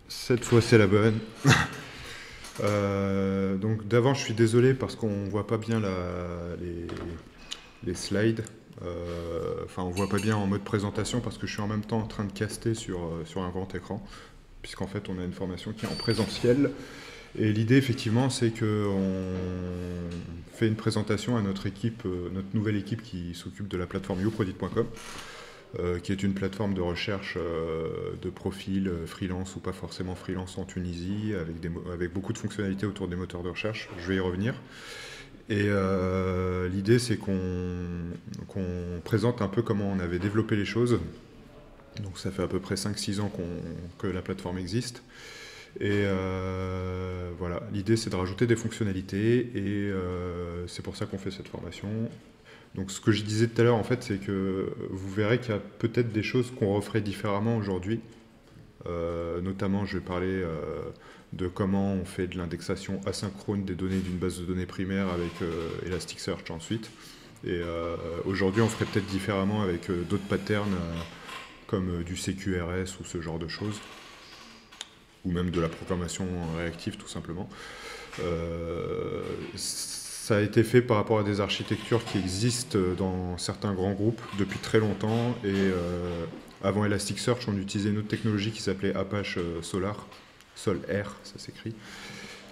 Cette fois, c'est la bonne. Donc d'avant, je suis désolé parce qu'on voit pas bien les slides. Enfin, on voit pas bien en mode présentation parce que je suis en même temps en train de caster sur un grand écran, puisqu'en fait, on a une formation qui est en présentiel. Et l'idée, effectivement, c'est qu'on fait une présentation à notre équipe, notre nouvelle équipe qui s'occupe de la plateforme youproject.com, qui est une plateforme de recherche de profils freelance ou pas forcément freelance en Tunisie, avec beaucoup de fonctionnalités autour des moteurs de recherche. Je vais y revenir. Et l'idée, c'est qu'on présente un peu comment on avait développé les choses. Donc ça fait à peu près 5-6 ans que la plateforme existe. Et voilà, l'idée, c'est de rajouter des fonctionnalités et c'est pour ça qu'on fait cette formation. Donc ce que je disais tout à l'heure, en fait, c'est que vous verrez qu'il y a peut-être des choses qu'on referait différemment aujourd'hui. Notamment, je vais parler de comment on fait de l'indexation asynchrone des données d'une base de données primaire avec Elasticsearch ensuite. Et aujourd'hui, on ferait peut-être différemment avec d'autres patterns comme du CQRS ou ce genre de choses, ou même de la programmation réactive tout simplement. Ça a été fait par rapport à des architectures qui existent dans certains grands groupes depuis très longtemps. Et avant Elasticsearch, on utilisait une autre technologie qui s'appelait Apache Solr, ça s'écrit,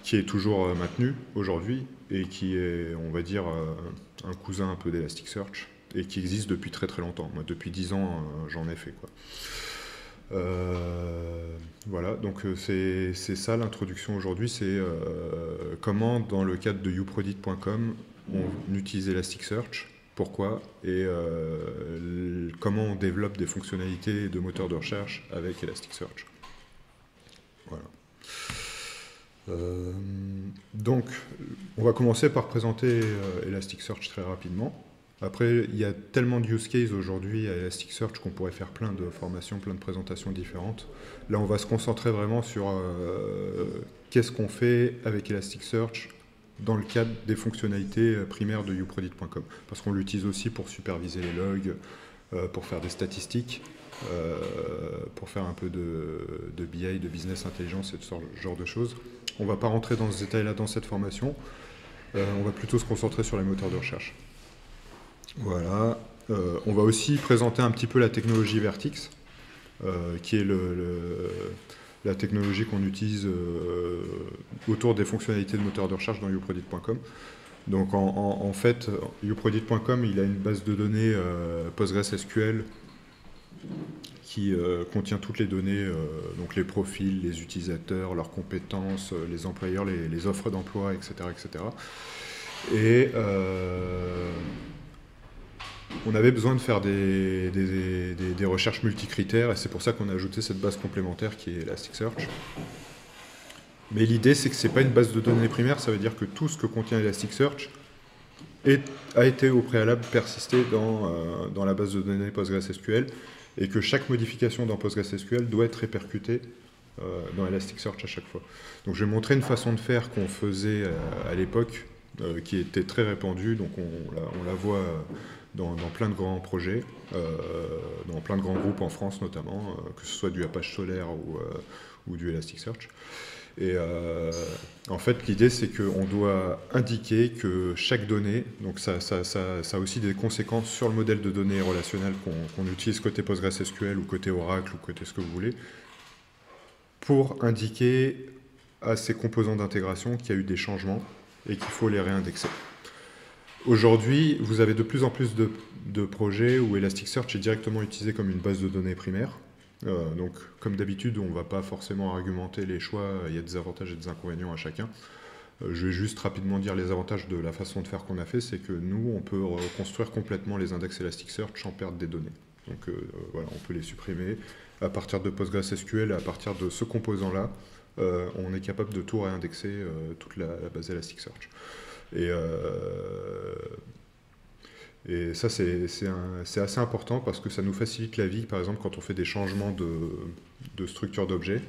qui est toujours maintenue aujourd'hui et qui est, on va dire, un cousin un peu d'Elasticsearch et qui existe depuis très très longtemps. Moi, depuis 10 ans, j'en ai fait, quoi. Voilà, donc c'est ça l'introduction aujourd'hui, c'est comment dans le cadre de youproject.com on utilise Elasticsearch, pourquoi, et comment on développe des fonctionnalités de moteur de recherche avec Elasticsearch. Voilà. Donc, on va commencer par présenter Elasticsearch très rapidement. Après, il y a tellement de use cases aujourd'hui à Elasticsearch qu'on pourrait faire plein de formations, plein de présentations différentes. Là, on va se concentrer vraiment sur qu'est-ce qu'on fait avec Elasticsearch dans le cadre des fonctionnalités primaires de youproject.com. Parce qu'on l'utilise aussi pour superviser les logs, pour faire des statistiques, pour faire un peu de BI, de business intelligence et ce genre de choses. On ne va pas rentrer dans ce détail-là dans cette formation. On va plutôt se concentrer sur les moteurs de recherche. Voilà. On va aussi présenter un petit peu la technologie Vertix, qui est la technologie qu'on utilise autour des fonctionnalités de moteur de recherche dans youproject.com. Donc en fait, youproject.com, il a une base de données PostgreSQL qui contient toutes les données, donc les profils, les utilisateurs, leurs compétences, les employeurs, les offres d'emploi, etc., etc. Et on avait besoin de faire des recherches multicritères et c'est pour ça qu'on a ajouté cette base complémentaire qui est Elasticsearch. Mais l'idée, c'est que ce n'est pas une base de données primaire, ça veut dire que tout ce que contient Elasticsearch a été au préalable persisté dans la base de données PostgreSQL et que chaque modification dans PostgreSQL doit être répercutée dans Elasticsearch à chaque fois. Donc je vais montrer une façon de faire qu'on faisait à l'époque qui était très répandue, donc on la voit dans plein de grands projets, dans plein de grands groupes en France notamment, que ce soit du Apache Solr ou du Elasticsearch. Et en fait, l'idée, c'est qu'on doit indiquer que chaque donnée, donc ça a aussi des conséquences sur le modèle de données relationnel qu'on utilise côté PostgreSQL ou côté Oracle ou côté ce que vous voulez, pour indiquer à ces composants d'intégration qu'il y a eu des changements et qu'il faut les réindexer. Aujourd'hui, vous avez de plus en plus de projets où Elasticsearch est directement utilisé comme une base de données primaire. Donc, comme d'habitude, on ne va pas forcément argumenter les choix, il y a des avantages et des inconvénients à chacun. Je vais juste rapidement dire les avantages de la façon de faire qu'on a fait, c'est que nous, on peut reconstruire complètement les index Elasticsearch sans perdre des données. Donc voilà, on peut les supprimer. À partir de PostgreSQL, à partir de ce composant-là, on est capable de tout réindexer, toute la base Elasticsearch. Et ça, c'est assez important parce que ça nous facilite la vie, par exemple, quand on fait des changements de structure d'objets.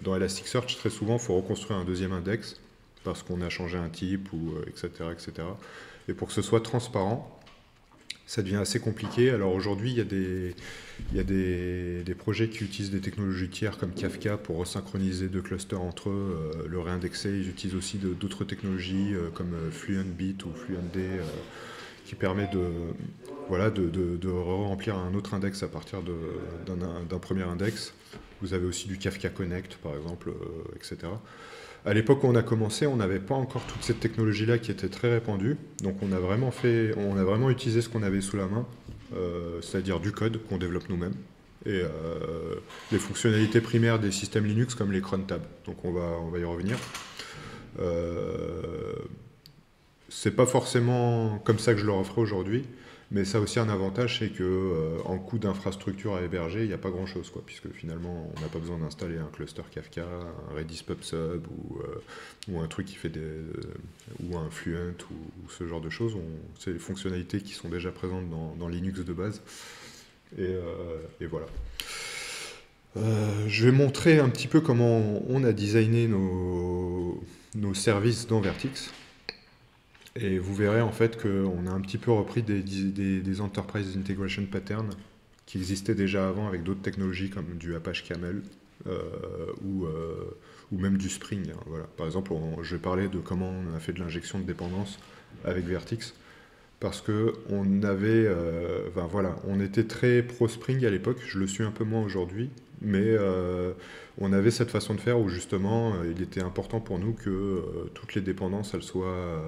Dans Elasticsearch, très souvent, il faut reconstruire un deuxième index parce qu'on a changé un type, ou, etc., etc. Et pour que ce soit transparent, ça devient assez compliqué. Alors aujourd'hui, il y a des projets qui utilisent des technologies tiers comme Kafka pour resynchroniser deux clusters entre eux, le réindexer. Ils utilisent aussi d'autres technologies comme FluentBit ou FluentD qui permet de, voilà, de remplir un autre index à partir d'un premier index. Vous avez aussi du Kafka Connect, par exemple, etc. À l'époque où on a commencé, on n'avait pas encore toute cette technologie-là qui était très répandue. Donc on a vraiment utilisé ce qu'on avait sous la main, c'est-à-dire du code qu'on développe nous-mêmes et les fonctionnalités primaires des systèmes Linux comme les cron tabs. Donc on va y revenir. C'est pas forcément comme ça que je le referai aujourd'hui, mais ça a aussi un avantage, c'est que en coût d'infrastructure à héberger, il n'y a pas grand-chose, quoi, puisque finalement, on n'a pas besoin d'installer un cluster Kafka, un Redis PubSub ou un truc qui fait ou un Fluent ou ce genre de choses. C'est des fonctionnalités qui sont déjà présentes dans Linux de base. Et voilà. Je vais montrer un petit peu comment on a designé nos services dans Vertix. Et vous verrez en fait qu'on a un petit peu repris des Enterprise Integration Patterns qui existaient déjà avant avec d'autres technologies comme du Apache Camel ou même du Spring. Hein, voilà. Par exemple, je vais parler de comment on a fait de l'injection de dépendance avec Vertix parce que on était très pro Spring à l'époque, je le suis un peu moins aujourd'hui, mais on avait cette façon de faire où justement il était important pour nous que toutes les dépendances elles soient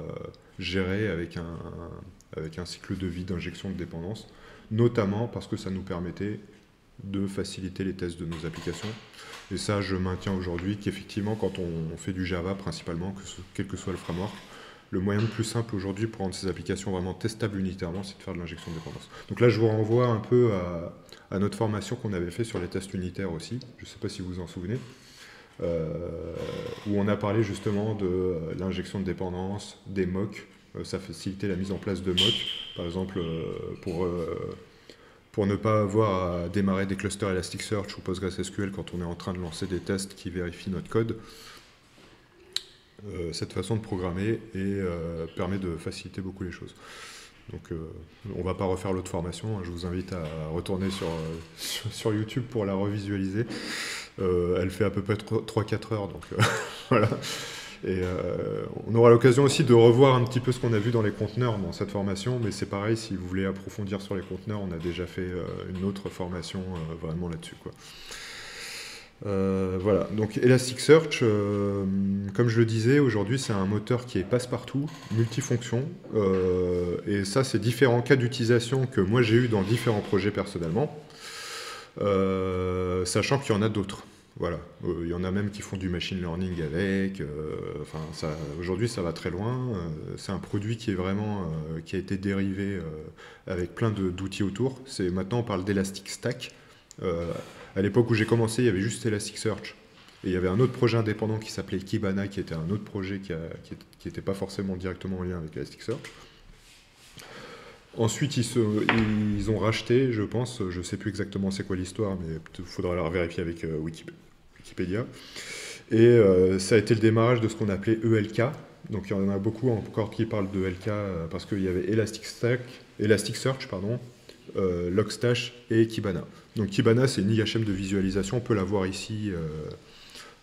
gérées avec un cycle de vie d'injection de dépendance, notamment parce que ça nous permettait de faciliter les tests de nos applications. Et ça, je maintiens aujourd'hui qu'effectivement, quand on fait du Java principalement, quel que soit le framework, le moyen le plus simple aujourd'hui pour rendre ces applications vraiment testables unitairement, c'est de faire de l'injection de dépendance. Donc là, je vous renvoie un peu à notre formation qu'on avait fait sur les tests unitaires aussi. Je ne sais pas si vous vous en souvenez. Où on a parlé justement de l'injection de dépendance, des mocks. Ça facilitait la mise en place de mocks. Par exemple, pour ne pas avoir à démarrer des clusters Elasticsearch ou PostgreSQL quand on est en train de lancer des tests qui vérifient notre code. Cette façon de programmer permet de faciliter beaucoup les choses. Donc on ne va pas refaire l'autre formation, hein. Je vous invite à retourner sur YouTube pour la revisualiser. Elle fait à peu près 3-4 heures, donc voilà. Et on aura l'occasion aussi de revoir un petit peu ce qu'on a vu dans les conteneurs dans cette formation, mais c'est pareil, si vous voulez approfondir sur les conteneurs, on a déjà fait une autre formation vraiment là-dessus, quoi. Voilà, donc Elasticsearch, comme je le disais, aujourd'hui c'est un moteur qui est passe-partout, multifonction, et ça c'est différents cas d'utilisation que moi j'ai eu dans différents projets personnellement, sachant qu'il y en a d'autres. Voilà, il y en a même qui font du machine learning avec, aujourd'hui ça va très loin, c'est un produit qui est vraiment, qui a été dérivé avec plein d'outils autour. Maintenant on parle d'Elastic Stack. À l'époque où j'ai commencé, il y avait juste Elasticsearch. Et il y avait un autre projet indépendant qui s'appelait Kibana, qui était un autre projet qui n'était pas forcément directement en lien avec Elasticsearch. Ensuite, ils ont racheté, je pense, je ne sais plus exactement c'est quoi l'histoire, mais il faudra la vérifier avec Wikipédia. Et ça a été le démarrage de ce qu'on appelait ELK. Donc il y en a beaucoup encore qui parlent de ELK parce qu'il y avait Elasticsearch, Logstash et Kibana. Donc Kibana, c'est une IHM de visualisation, on peut la voir ici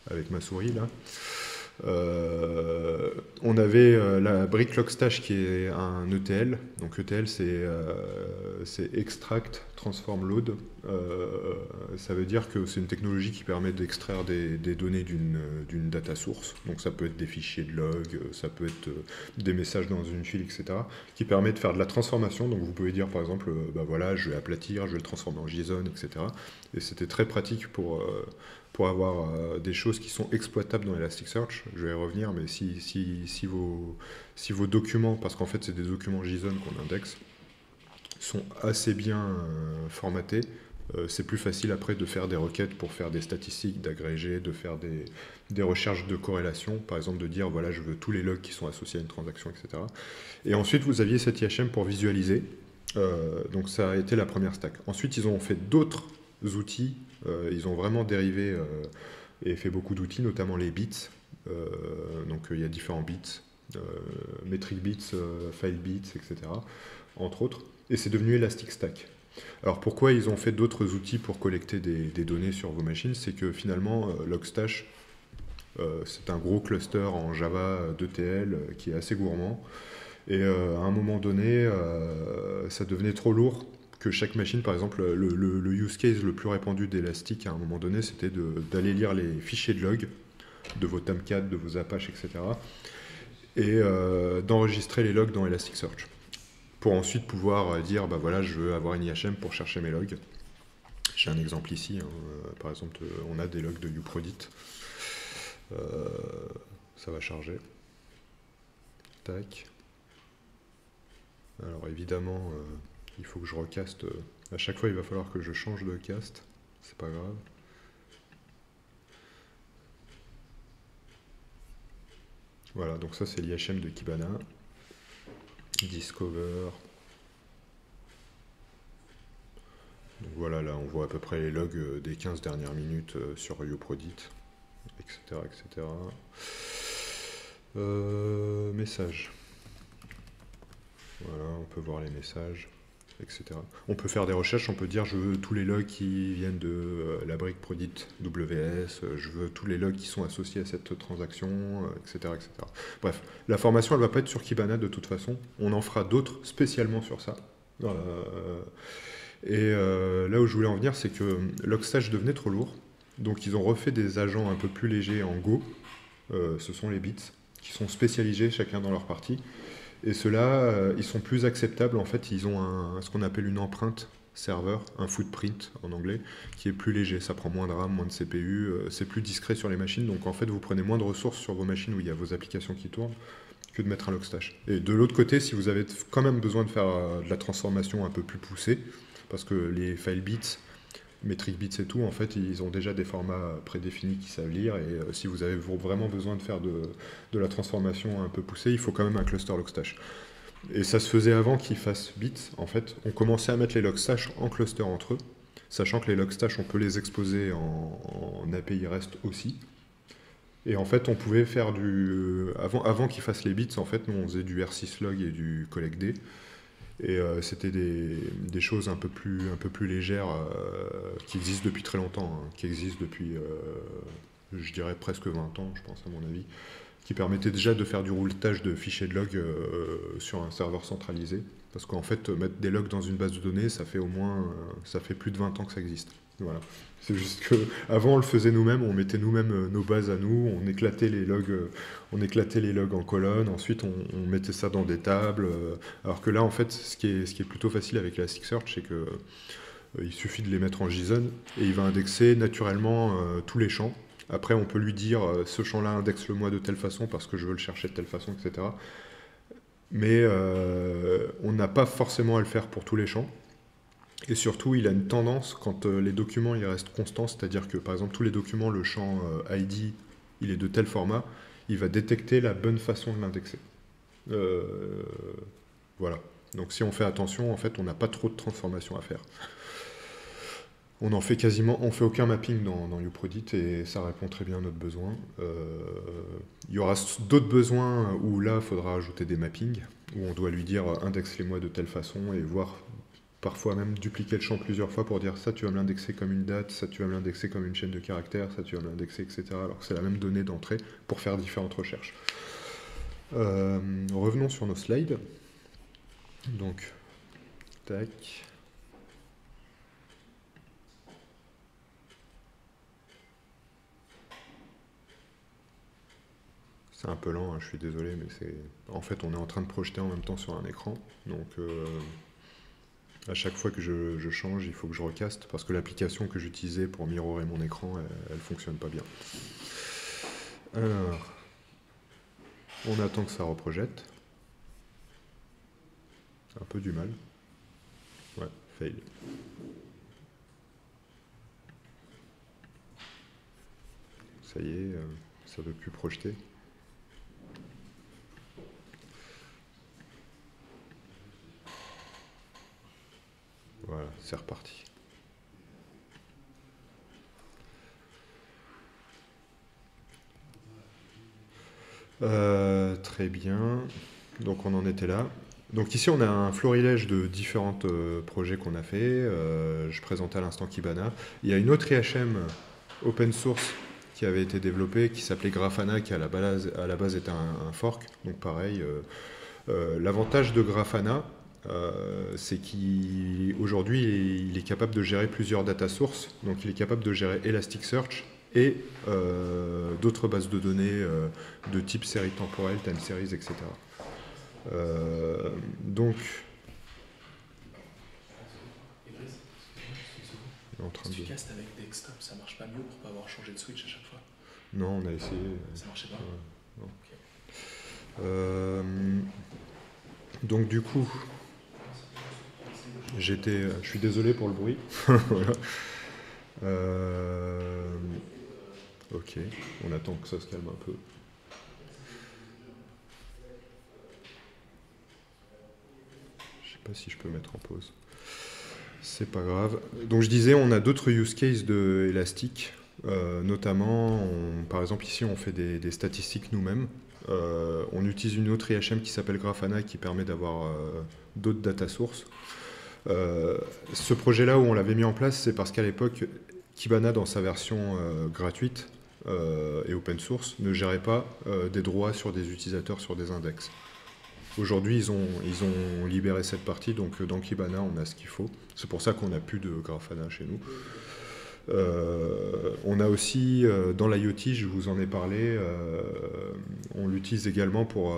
avec ma souris là. On avait la brique Logstash qui est un ETL. Donc ETL, c'est Extract Transform Load. Ça veut dire que c'est une technologie qui permet d'extraire des données d'une data source. Donc ça peut être des fichiers de log, ça peut être des messages dans une file, etc. Qui permet de faire de la transformation. Donc vous pouvez dire par exemple, voilà, je vais aplatir, je vais le transformer en JSON, etc. Et c'était très pratique pour avoir des choses qui sont exploitables dans Elasticsearch. Je vais y revenir, mais si vos documents, parce qu'en fait c'est des documents JSON qu'on indexe, sont assez bien formatés, c'est plus facile après de faire des requêtes pour faire des statistiques, d'agréger, de faire des recherches de corrélation, par exemple de dire voilà je veux tous les logs qui sont associés à une transaction, etc. Et ensuite vous aviez cette IHM pour visualiser, donc ça a été la première stack. Ensuite ils ont fait d'autres outils, ils ont vraiment dérivé et fait beaucoup d'outils, notamment les bits. Donc il y a différents bits, metric bits, file bits, etc. entre autres. et c'est devenu Elasticstack. Alors pourquoi ils ont fait d'autres outils pour collecter des données sur vos machines? C'est que finalement, Logstash, c'est un gros cluster en Java 2TL qui est assez gourmand. Et à un moment donné, ça devenait trop lourd que chaque machine, par exemple, le use case le plus répandu d'Elastic à un moment donné, c'était d'aller lire les fichiers de log de vos Tomcat, de vos Apache, etc. et d'enregistrer les logs dans Elasticsearch pour ensuite pouvoir dire, bah voilà, je veux avoir une IHM pour chercher mes logs. J'ai un exemple ici, hein. Par exemple, on a des logs de Uprodit. Ça va charger. Tac. Alors évidemment, il faut que je recaste. À chaque fois, il va falloir que je change de cast. C'est pas grave. Voilà, donc ça c'est l'IHM de Kibana. Discover. Donc voilà, là on voit à peu près les logs des 15 dernières minutes sur Uprodit, etc. etc. Messages. Voilà, on peut voir les messages, etc. On peut faire des recherches, on peut dire je veux tous les logs qui viennent de la brique Prodit WS, je veux tous les logs qui sont associés à cette transaction, etc., etc. Bref, la formation elle va pas être sur Kibana de toute façon, on en fera d'autres spécialement sur ça. Et là où je voulais en venir, c'est que Logstash devenait trop lourd, donc ils ont refait des agents un peu plus légers en Go, ce sont les bits, qui sont spécialisés chacun dans leur partie. Et ceux-là, ils sont plus acceptables. En fait, ils ont ce qu'on appelle une empreinte serveur, un footprint en anglais, qui est plus léger. Ça prend moins de RAM, moins de CPU, c'est plus discret sur les machines. Donc en fait, vous prenez moins de ressources sur vos machines où il y a vos applications qui tournent que de mettre un Logstash. Et de l'autre côté, si vous avez quand même besoin de faire de la transformation un peu plus poussée, parce que les file bits, metric bits et tout, en fait, ils ont déjà des formats prédéfinis qui savent lire. Et si vous avez vraiment besoin de faire de la transformation un peu poussée, il faut quand même un cluster Logstash. Et ça se faisait avant qu'ils fassent bits. En fait, on commençait à mettre les Logstash en cluster entre eux, sachant que les Logstash, on peut les exposer en API REST aussi. Et en fait, on pouvait faire avant qu'ils fassent les bits, en fait, nous, on faisait du R6log et du collectd. Et c'était des choses un peu plus légères qui existent depuis très longtemps, hein, qui existent depuis, je dirais, presque 20 ans, je pense, à mon avis, qui permettaient déjà de faire du rouletage de fichiers de log sur un serveur centralisé. Parce qu'en fait, mettre des logs dans une base de données, ça fait plus de 20 ans que ça existe. Voilà. C'est juste que avant on le faisait nous-mêmes, on mettait nous-mêmes nos bases à nous, on éclatait les logs en colonnes, ensuite on mettait ça dans des tables. Alors que là, en fait, ce qui est plutôt facile avec Elasticsearch, c'est que il suffit de les mettre en JSON et il va indexer naturellement tous les champs. Après, on peut lui dire ce champ-là indexe-le-moi de telle façon parce que je veux le chercher de telle façon, etc. Mais on n'a pas forcément à le faire pour tous les champs. Et surtout, il a une tendance, quand les documents ils restent constants, c'est-à-dire que par exemple tous les documents, le champ ID, il est de tel format, il va détecter la bonne façon de l'indexer. Voilà. Donc si on fait attention, en fait, on n'a pas trop de transformation à faire. On fait aucun mapping dans Uprodit et ça répond très bien à notre besoin. Il y aura d'autres besoins où là, il faudra ajouter des mappings, où on doit lui dire indexe-les-moi de telle façon et voir parfois même dupliquer le champ plusieurs fois pour dire ça tu vas me l'indexer comme une date, ça tu vas me l'indexer comme une chaîne de caractères, ça tu vas me l'indexer, etc. Alors que c'est la même donnée d'entrée pour faire différentes recherches. Revenons sur nos slides. Donc, tac. C'est un peu lent, hein, je suis désolé, mais en fait, on est en train de projeter en même temps sur un écran. Donc, à chaque fois que je change, il faut que je recaste, parce que l'application que j'utilisais pour mirrorer mon écran, elle fonctionne pas bien. Alors, on attend que ça reprojette. Un peu du mal. Ouais, fail. Ça y est, ça veut plus projeter. Voilà, c'est reparti. Très bien. Donc on en était là. Donc ici, on a un florilège de différents projets qu'on a fait. Je présentais à l'instant Kibana. Il y a une autre IHM open source qui avait été développée, qui s'appelait Grafana, qui à la base était un fork. Donc pareil, l'avantage de Grafana, c'est qu'aujourd'hui, il est capable de gérer plusieurs data sources. Donc il est capable de gérer Elasticsearch et d'autres bases de données de type série temporelle, time series, etc. Donc, en train Si tu de... castes avec desktop, ça marche pas mieux pour pas avoir changé de switch à chaque fois? Non, on a essayé. Ça marchait pas? Non. Ok. Donc du coup, je suis désolé pour le bruit. Voilà. Ok, on attend que ça se calme un peu. Je sais pas si je peux mettre en pause. C'est pas grave. Donc je disais, on a d'autres use cases de Elastic. Notamment, par exemple ici, on fait des statistiques nous-mêmes. On utilise une autre IHM qui s'appelle Grafana qui permet d'avoir d'autres data sources. Ce projet-là où on l'avait mis en place, c'est parce qu'à l'époque, Kibana, dans sa version gratuite et open source, ne gérait pas des droits sur des utilisateurs sur des index. Aujourd'hui, ils ont libéré cette partie, donc dans Kibana, on a ce qu'il faut. C'est pour ça qu'on n'a plus de Grafana chez nous. On a aussi, dans l'IoT, je vous en ai parlé, on l'utilise également pour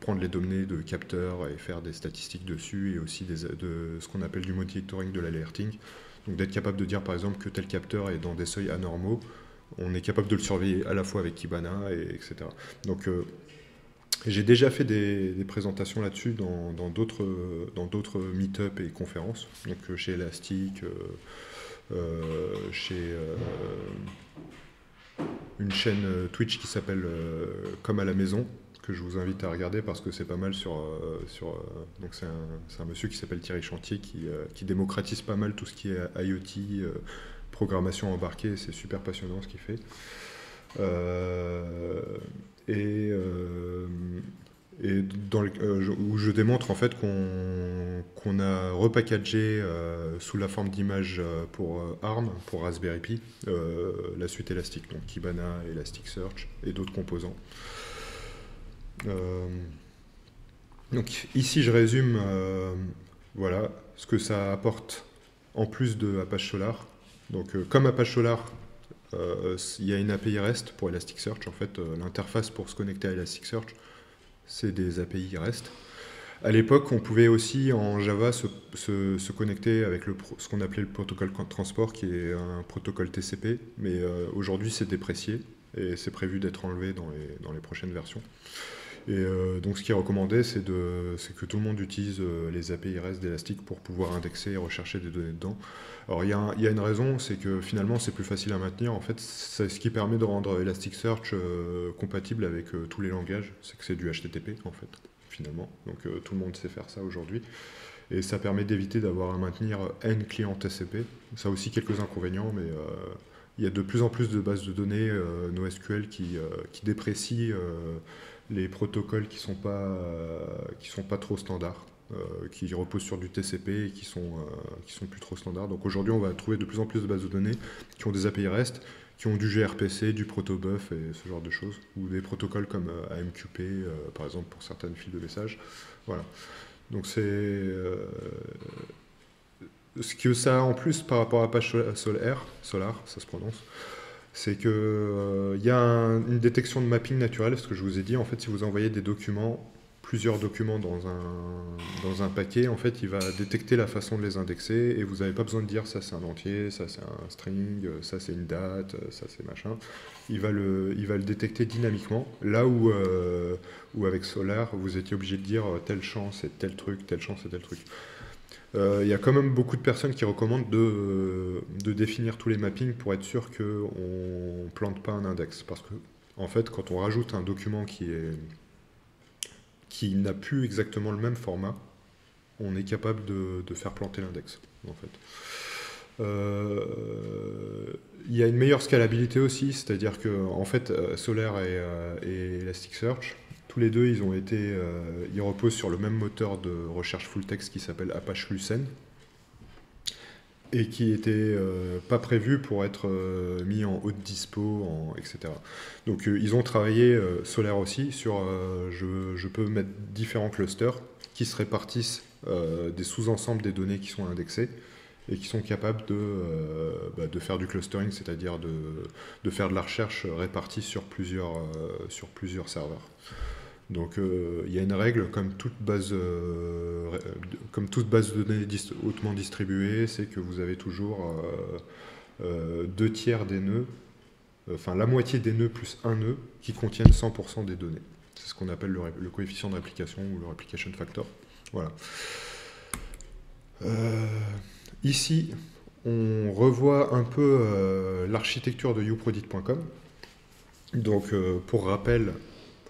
prendre les données de capteurs et faire des statistiques dessus, et aussi de ce qu'on appelle du monitoring de l'alerting. Donc d'être capable de dire par exemple que tel capteur est dans des seuils anormaux, on est capable de le surveiller à la fois avec Kibana, etc. Donc j'ai déjà fait des présentations là-dessus dans d'autres meet-up et conférences, donc chez Elastic, chez une chaîne Twitch qui s'appelle Comme à la maison, que je vous invite à regarder parce que c'est pas mal donc c'est un monsieur qui s'appelle Thierry Chantier qui démocratise pas mal tout ce qui est IoT, programmation embarquée, c'est super passionnant ce qu'il fait. Et où je démontre en fait qu'on a repackagé sous la forme d'image pour ARM, pour Raspberry Pi, la suite Elastic, donc Kibana, Elasticsearch et d'autres composants. Donc ici je résume voilà ce que ça apporte en plus de Apache Solar. Donc comme Apache Solar, il y a une API REST pour Elasticsearch. En fait, l'interface pour se connecter à Elasticsearch, c'est des API REST. À l'époque, on pouvait aussi en Java se connecter avec ce qu'on appelait le protocole transport, qui est un protocole TCP, mais aujourd'hui c'est déprécié et c'est prévu d'être enlevé dans les prochaines versions. Et donc ce qui est recommandé, c'est que tout le monde utilise les API REST d'Elastic pour pouvoir indexer et rechercher des données dedans. Alors il y a une raison, c'est que finalement c'est plus facile à maintenir. En fait, c'est ce qui permet de rendre Elasticsearch compatible avec tous les langages. C'est que c'est du HTTP en fait, finalement. Donc tout le monde sait faire ça aujourd'hui. Et ça permet d'éviter d'avoir à maintenir N clients TCP. Ça a aussi quelques inconvénients, mais il y a de plus en plus de bases de données NoSQL qui déprécient les protocoles qui sont pas trop standards, qui reposent sur du TCP et qui sont plus trop standards. Donc aujourd'hui, on va trouver de plus en plus de bases de données qui ont des API REST, qui ont du gRPC, du protobuf et ce genre de choses, ou des protocoles comme AMQP, par exemple, pour certaines files de messages. Voilà. Donc c'est ce que ça a en plus par rapport à Apache Solar, ça se prononce, c'est que y a une détection de mapping naturel, ce que je vous ai dit. En fait, si vous envoyez des documents, plusieurs documents dans un paquet, en fait, il va détecter la façon de les indexer et vous n'avez pas besoin de dire ça c'est un entier, ça c'est un string, ça c'est une date, ça c'est machin. Il va le détecter dynamiquement, là où avec Solar, vous étiez obligé de dire tel champ c'est tel truc, tel champ c'est tel truc. Il y a quand même beaucoup de personnes qui recommandent de définir tous les mappings pour être sûr qu'on ne plante pas un index. Parce que, en fait, quand on rajoute un document qui n'a plus exactement le même format, on est capable de faire planter l'index, en fait. Il y a une meilleure scalabilité aussi, c'est-à-dire que, en fait, Solar et Elasticsearch, tous les deux, ils reposent sur le même moteur de recherche full text qui s'appelle Apache Lucene et qui était pas prévu pour être mis en haute dispo, etc. Donc ils ont travaillé, Solaire aussi, sur je peux mettre différents clusters qui se répartissent des sous-ensembles des données qui sont indexées et qui sont capables de faire du clustering, c'est-à-dire de faire de la recherche répartie sur plusieurs serveurs. Donc il y a une règle, comme toute base de données hautement distribuée, c'est que vous avez toujours 2 tiers des nœuds, enfin la moitié des nœuds plus un nœud qui contiennent 100% des données. C'est ce qu'on appelle le coefficient de réplication ou le replication factor. Voilà. Ici, on revoit un peu l'architecture de uprodict.com. Donc pour rappel,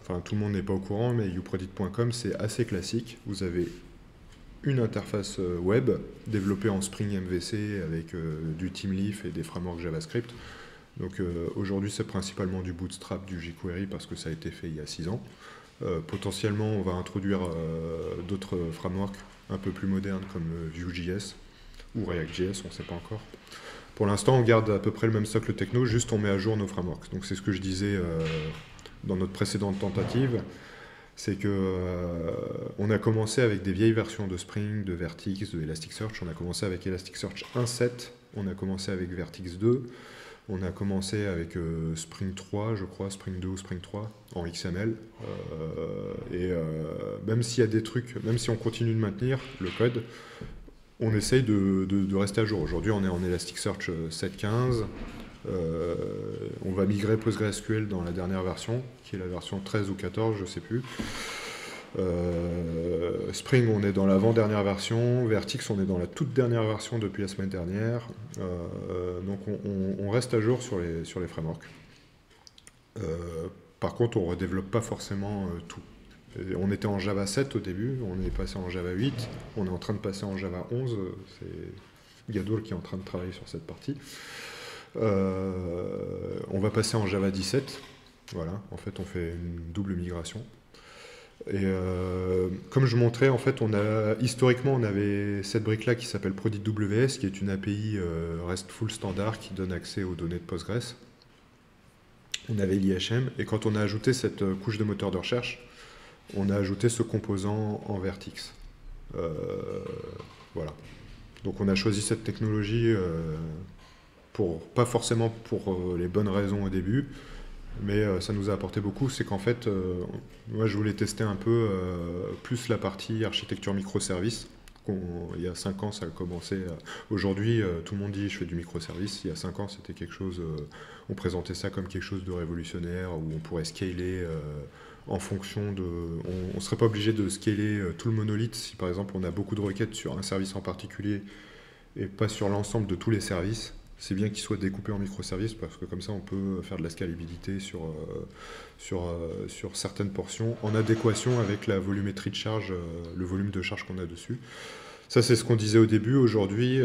enfin tout le monde n'est pas au courant, mais uprodict.com c'est assez classique. Vous avez une interface web développée en Spring MVC avec du Teamleaf et des frameworks JavaScript. Donc aujourd'hui c'est principalement du Bootstrap, du jQuery parce que ça a été fait il y a 6 ans. Potentiellement on va introduire d'autres frameworks un peu plus modernes comme Vue.js ou React.js, on ne sait pas encore. Pour l'instant on garde à peu près le même socle techno, juste on met à jour nos frameworks. Donc c'est ce que je disais dans notre précédente tentative, c'est que on a commencé avec des vieilles versions de Spring, de Vertex, de Elasticsearch. On a commencé avec Elasticsearch 1.7, on a commencé avec Vertex 2, on a commencé avec Spring 3, je crois, Spring 2 ou Spring 3 en XML. Même s'il y a des trucs, même si on continue de maintenir le code, on essaye de rester à jour. Aujourd'hui, on est en Elasticsearch 7.15. On va migrer PostgreSQL dans la dernière version, qui est la version 13 ou 14, je ne sais plus. Spring, on est dans l'avant-dernière version. Vertex, on est dans la toute dernière version depuis la semaine dernière. Donc on reste à jour sur les frameworks. Par contre, on ne redéveloppe pas forcément tout. On était en Java 7 au début, on est passé en Java 8, on est en train de passer en Java 11. C'est Gadoul qui est en train de travailler sur cette partie. On va passer en Java 17. Voilà, en fait, on fait une double migration. Et comme je montrais, en fait, historiquement, on avait cette brique-là qui s'appelle ProdictWS, qui est une API RESTful standard qui donne accès aux données de Postgres. On avait l'IHM, et quand on a ajouté cette couche de moteur de recherche, on a ajouté ce composant en Vertex. Voilà. Donc on a choisi cette technologie pas forcément pour les bonnes raisons au début, mais ça nous a apporté beaucoup. C'est qu'en fait, moi je voulais tester un peu plus la partie architecture microservice. Il y a 5 ans, ça a commencé. Aujourd'hui, tout le monde dit je fais du microservice. Il y a 5 ans, c'était quelque chose. On présentait ça comme quelque chose de révolutionnaire où on pourrait scaler en fonction de. On ne serait pas obligé de scaler tout le monolithe si par exemple on a beaucoup de requêtes sur un service en particulier et pas sur l'ensemble de tous les services. C'est bien qu'il soit découpé en microservices parce que comme ça on peut faire de la scalabilité sur certaines portions en adéquation avec la volumétrie de charge, le volume de charge qu'on a dessus. Ça c'est ce qu'on disait au début. Aujourd'hui,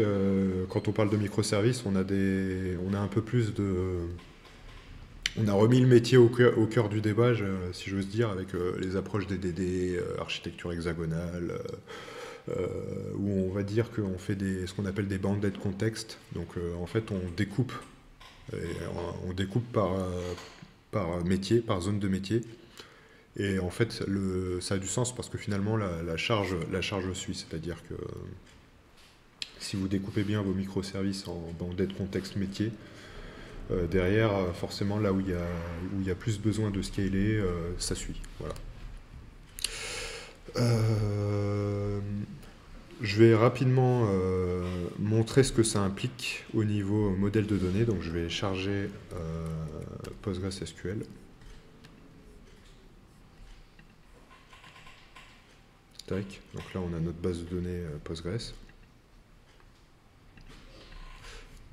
quand on parle de microservices, on a un peu plus de... On a remis le métier au cœur du débat, si j'ose dire, avec les approches des DDD, architecture hexagonale, où on va dire qu'on fait ce qu'on appelle des bounded context. Donc en fait on découpe par métier, par zone de métier. Et en fait ça a du sens parce que finalement la charge suit. C'est-à-dire que si vous découpez bien vos microservices en bounded context métier, derrière forcément là où il y a plus besoin de scaler, ça suit. Voilà. Je vais rapidement montrer ce que ça implique au niveau modèle de données. Donc je vais charger PostgreSQL. Tac. Donc là on a notre base de données Postgres.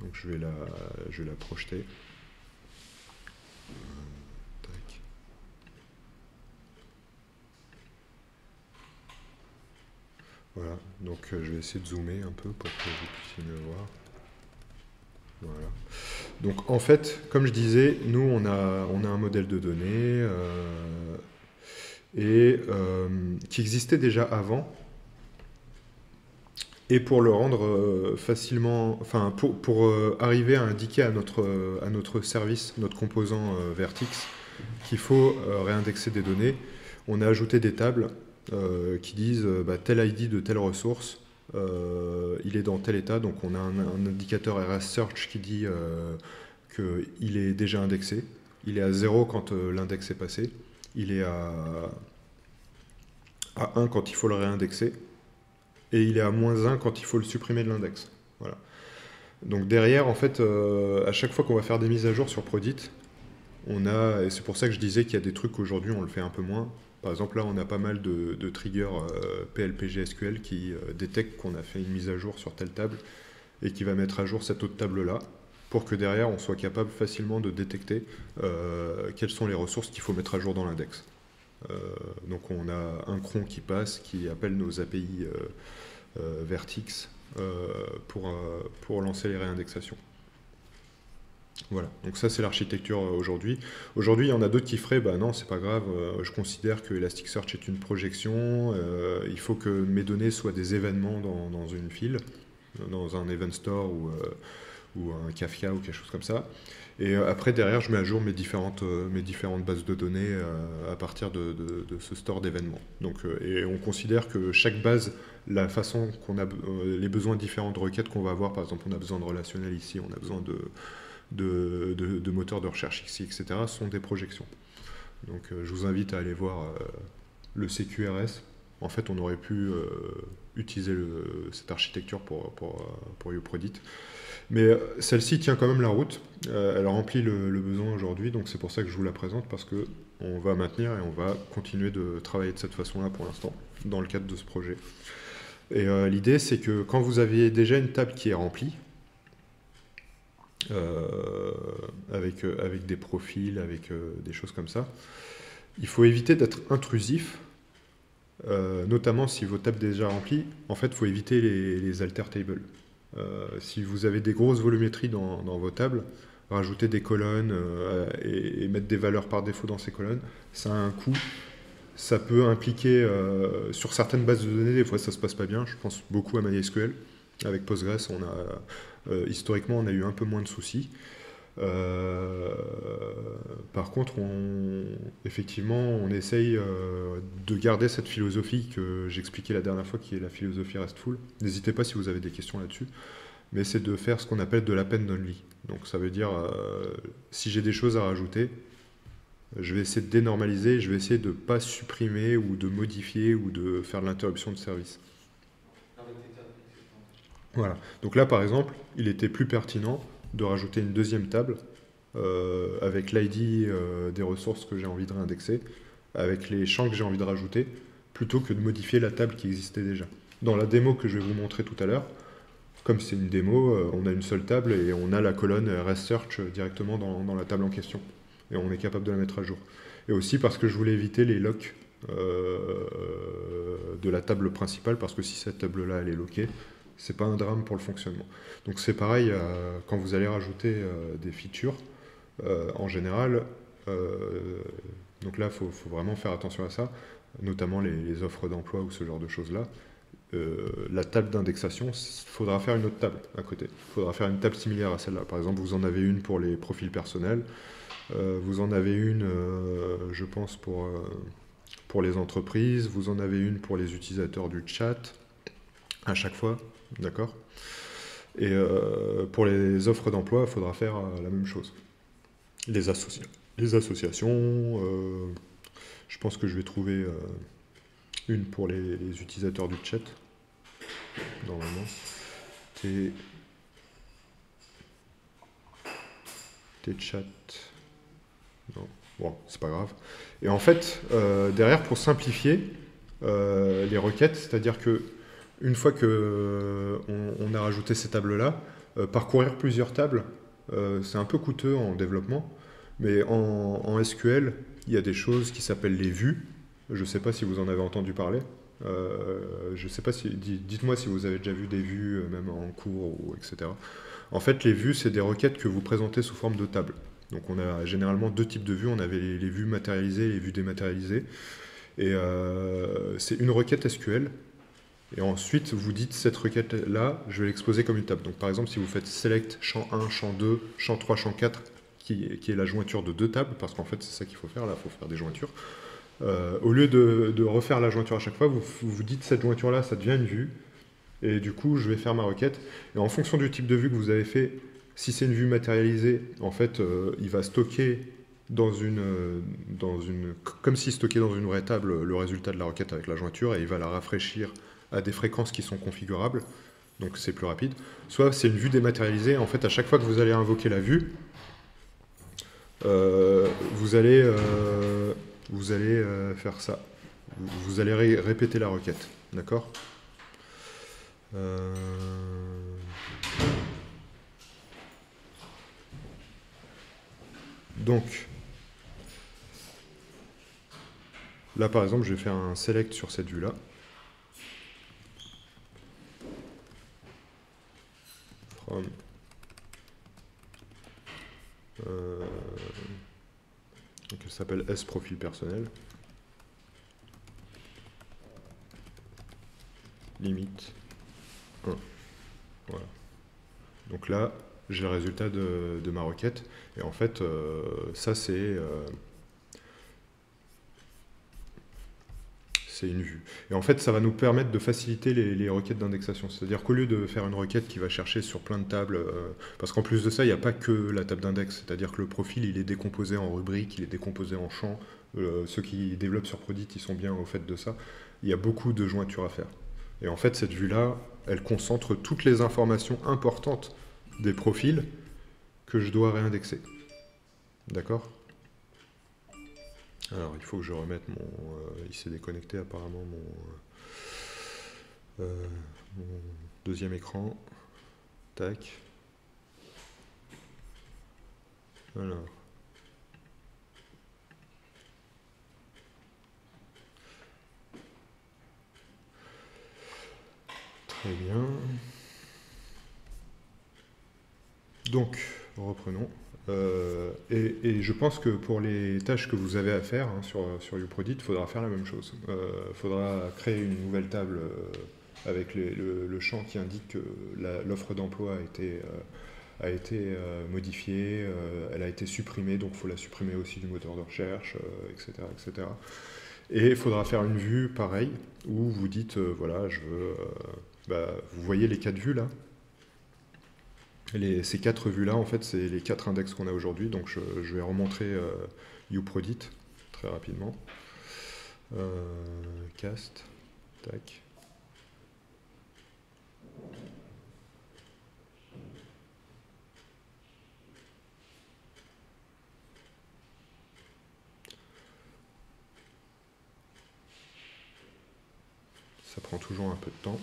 Donc je vais la projeter. Tac. Voilà, donc je vais essayer de zoomer un peu pour que vous puissiez me voir. Voilà. Donc en fait, comme je disais, nous on a un modèle de données et qui existait déjà avant, et pour le rendre facilement, enfin pour arriver à indiquer à notre service, notre composant Vertix, qu'il faut réindexer des données, on a ajouté des tables qui disent tel ID de telle ressource, il est dans tel état, donc on a un indicateur RS Search qui dit qu'il est déjà indexé, il est à 0 quand l'index est passé, il est à 1 quand il faut le réindexer, et il est à -1 quand il faut le supprimer de l'index. Voilà. Donc derrière, en fait, à chaque fois qu'on va faire des mises à jour sur Prodit, et c'est pour ça que je disais qu'il y a des trucs qu'aujourd'hui on le fait un peu moins. Par exemple, là, on a pas mal de triggers PLPG SQL qui détectent qu'on a fait une mise à jour sur telle table et qui va mettre à jour cette autre table-là pour que derrière, on soit capable facilement de détecter quelles sont les ressources qu'il faut mettre à jour dans l'index. Donc on a un cron qui passe, qui appelle nos API Vertix pour lancer les réindexations. Voilà, donc ça c'est l'architecture aujourd'hui. Aujourd'hui, il y en a d'autres qui feraient, non, c'est pas grave, je considère que Elasticsearch est une projection, il faut que mes données soient des événements dans une file, dans un event store ou un Kafka ou quelque chose comme ça. Et après, derrière, je mets à jour mes différentes bases de données à partir de ce store d'événements. Donc, et on considère que chaque base, la façon qu'on a, les besoins différents de requêtes qu'on va avoir, par exemple, on a besoin de relationnel ici, on a besoin de moteurs de recherche ici, etc., sont des projections. Donc, je vous invite à aller voir le CQRS. En fait, on aurait pu utiliser cette architecture pour UProdit. Mais celle-ci tient quand même la route, elle remplit le besoin aujourd'hui, donc c'est pour ça que je vous la présente, parce qu'on va maintenir et on va continuer de travailler de cette façon-là pour l'instant, dans le cadre de ce projet. Et l'idée, c'est que quand vous avez déjà une table qui est remplie, avec des profils, avec des choses comme ça, il faut éviter d'être intrusif, notamment si votre table est déjà remplie. En fait, il faut éviter les alter tables. Si vous avez des grosses volumétries dans vos tables, rajouter des colonnes et mettre des valeurs par défaut dans ces colonnes, ça a un coût. Ça peut impliquer, sur certaines bases de données, des fois ça se passe pas bien. Je pense beaucoup à MySQL. Avec Postgres, historiquement, on a eu un peu moins de soucis. Par contre, effectivement, on essaye de garder cette philosophie que j'expliquais la dernière fois, qui est la philosophie RESTful. N'hésitez pas si vous avez des questions là-dessus, mais c'est de faire ce qu'on appelle de l'append only. Donc ça veut dire, si j'ai des choses à rajouter, je vais essayer de dénormaliser, je vais essayer de ne pas supprimer ou de modifier ou de faire de l'interruption de service. Voilà. Donc là, par exemple, il était plus pertinent de rajouter une deuxième table avec l'ID des ressources que j'ai envie de réindexer, avec les champs que j'ai envie de rajouter, plutôt que de modifier la table qui existait déjà. Dans la démo que je vais vous montrer tout à l'heure, comme c'est une démo, on a une seule table et on a la colonne RSSearch directement dans la table en question. Et on est capable de la mettre à jour. Et aussi parce que je voulais éviter les locks de la table principale, parce que si cette table-là, elle est lockée, c'est pas un drame pour le fonctionnement. Donc c'est pareil, quand vous allez rajouter des features, en général, donc là, il faut vraiment faire attention à ça, notamment les offres d'emploi ou ce genre de choses-là. La table d'indexation, il faudra faire une autre table à côté. Il faudra faire une table similaire à celle-là. Par exemple, vous en avez une pour les profils personnels, vous en avez une, je pense, pour les entreprises, vous en avez une pour les utilisateurs du chat, à chaque fois, d'accord? Et pour les offres d'emploi, il faudra faire la même chose. Les associations, je pense que je vais trouver une pour les utilisateurs du chat, normalement. Tes chats. Non, bon, c'est pas grave. Et en fait, derrière, pour simplifier les requêtes, c'est-à-dire que une fois qu'on a rajouté ces tables-là, parcourir plusieurs tables, c'est un peu coûteux en développement, mais en SQL, il y a des choses qui s'appellent les vues. Je ne sais pas si vous en avez entendu parler. Je sais pas si, dites-moi si vous avez déjà vu des vues, même en cours, etc. En fait, les vues, c'est des requêtes que vous présentez sous forme de table. Donc on a généralement deux types de vues. On avait les vues matérialisées et les vues dématérialisées. Et c'est une requête SQL. Et ensuite, vous dites cette requête-là, je vais l'exposer comme une table. Donc par exemple, si vous faites select champ 1, champ 2, champ 3, champ 4, qui est la jointure de 2 tables, parce qu'en fait, c'est ça qu'il faut faire, là, il faut faire des jointures. Au lieu de refaire la jointure à chaque fois, vous dites cette jointure-là, ça devient une vue. Et du coup, je vais faire ma requête. Et en fonction du type de vue que vous avez fait, si c'est une vue matérialisée, en fait, il va stocker comme s'il stockait dans une vraie table le résultat de la requête avec la jointure, et il va la rafraîchir à des fréquences qui sont configurables. Donc c'est plus rapide. Soit c'est une vue dématérialisée. En fait, à chaque fois que vous allez invoquer la vue, vous allez faire ça. Vous allez répéter la requête. D'accord ? Donc, là par exemple, je vais faire un select sur cette vue-là. From. Donc elle s'appelle S profil personnel. Limite 1. Voilà. Donc là, j'ai le résultat de ma requête. Et en fait, ça c'est une vue. Et en fait, ça va nous permettre de faciliter les requêtes d'indexation. C'est-à-dire qu'au lieu de faire une requête qui va chercher sur plein de tables, parce qu'en plus de ça, il n'y a pas que la table d'index. C'est-à-dire que le profil, il est décomposé en rubriques, il est décomposé en champs. Ceux qui développent sur Prodit, ils sont bien au fait de ça. Il y a beaucoup de jointures à faire. Et en fait, cette vue-là, elle concentre toutes les informations importantes des profils que je dois réindexer. D'accord ? Alors, il faut que je remette mon... il s'est déconnecté apparemment mon deuxième écran. Tac. Alors. Très bien. Donc, reprenons. Et je pense que pour les tâches que vous avez à faire hein, sur UProdit, il faudra faire la même chose. Il faudra créer une nouvelle table avec le champ qui indique que l'offre d'emploi a été modifiée, elle a été supprimée, donc il faut la supprimer aussi du moteur de recherche, etc., etc. Et il faudra faire une vue pareille, où vous dites, voilà, je veux... vous voyez les 4 vues là ? Ces 4 vues-là, en fait, c'est les 4 index qu'on a aujourd'hui. Donc, je vais remontrer UProdit très rapidement. Cast. Tac. Ça prend toujours un peu de temps.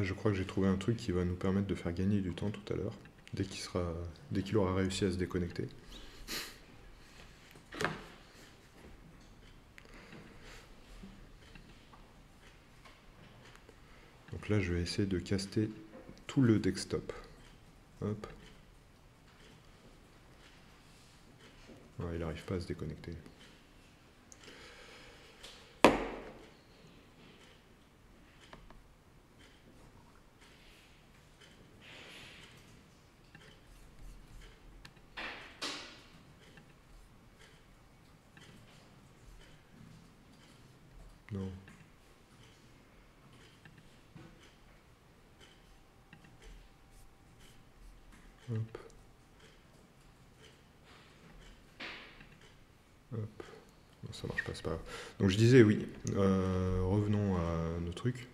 Je crois que j'ai trouvé un truc qui va nous permettre de faire gagner du temps tout à l'heure, dès qu'il aura réussi à se déconnecter. Donc là, je vais essayer de caster tout le desktop. Hop. Ouais, il n'arrive pas à se déconnecter. Non. Hop. Hop. Non, ça marche pas, c'est pas grave. Donc je disais oui, revenons à nos trucs.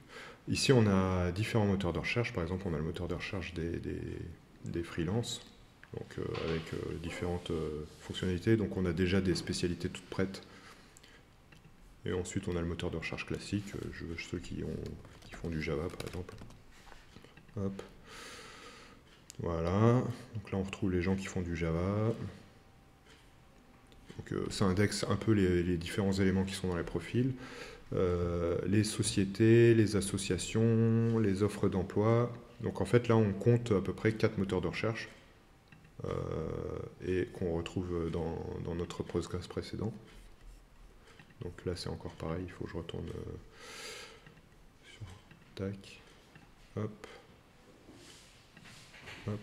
Ici on a différents moteurs de recherche, par exemple on a le moteur de recherche des freelances, donc avec différentes fonctionnalités, donc on a déjà des spécialités toutes prêtes. Et ensuite on a le moteur de recherche classique, je veux ceux qui font du Java par exemple. Hop. Voilà, donc là on retrouve les gens qui font du Java. Donc ça indexe un peu les différents éléments qui sont dans les profils, les sociétés, les associations, les offres d'emploi. Donc en fait là on compte à peu près 4 moteurs de recherche et qu'on retrouve dans notre Postgres précédent. Donc là c'est encore pareil, il faut que je retourne sur tac, hop, hop.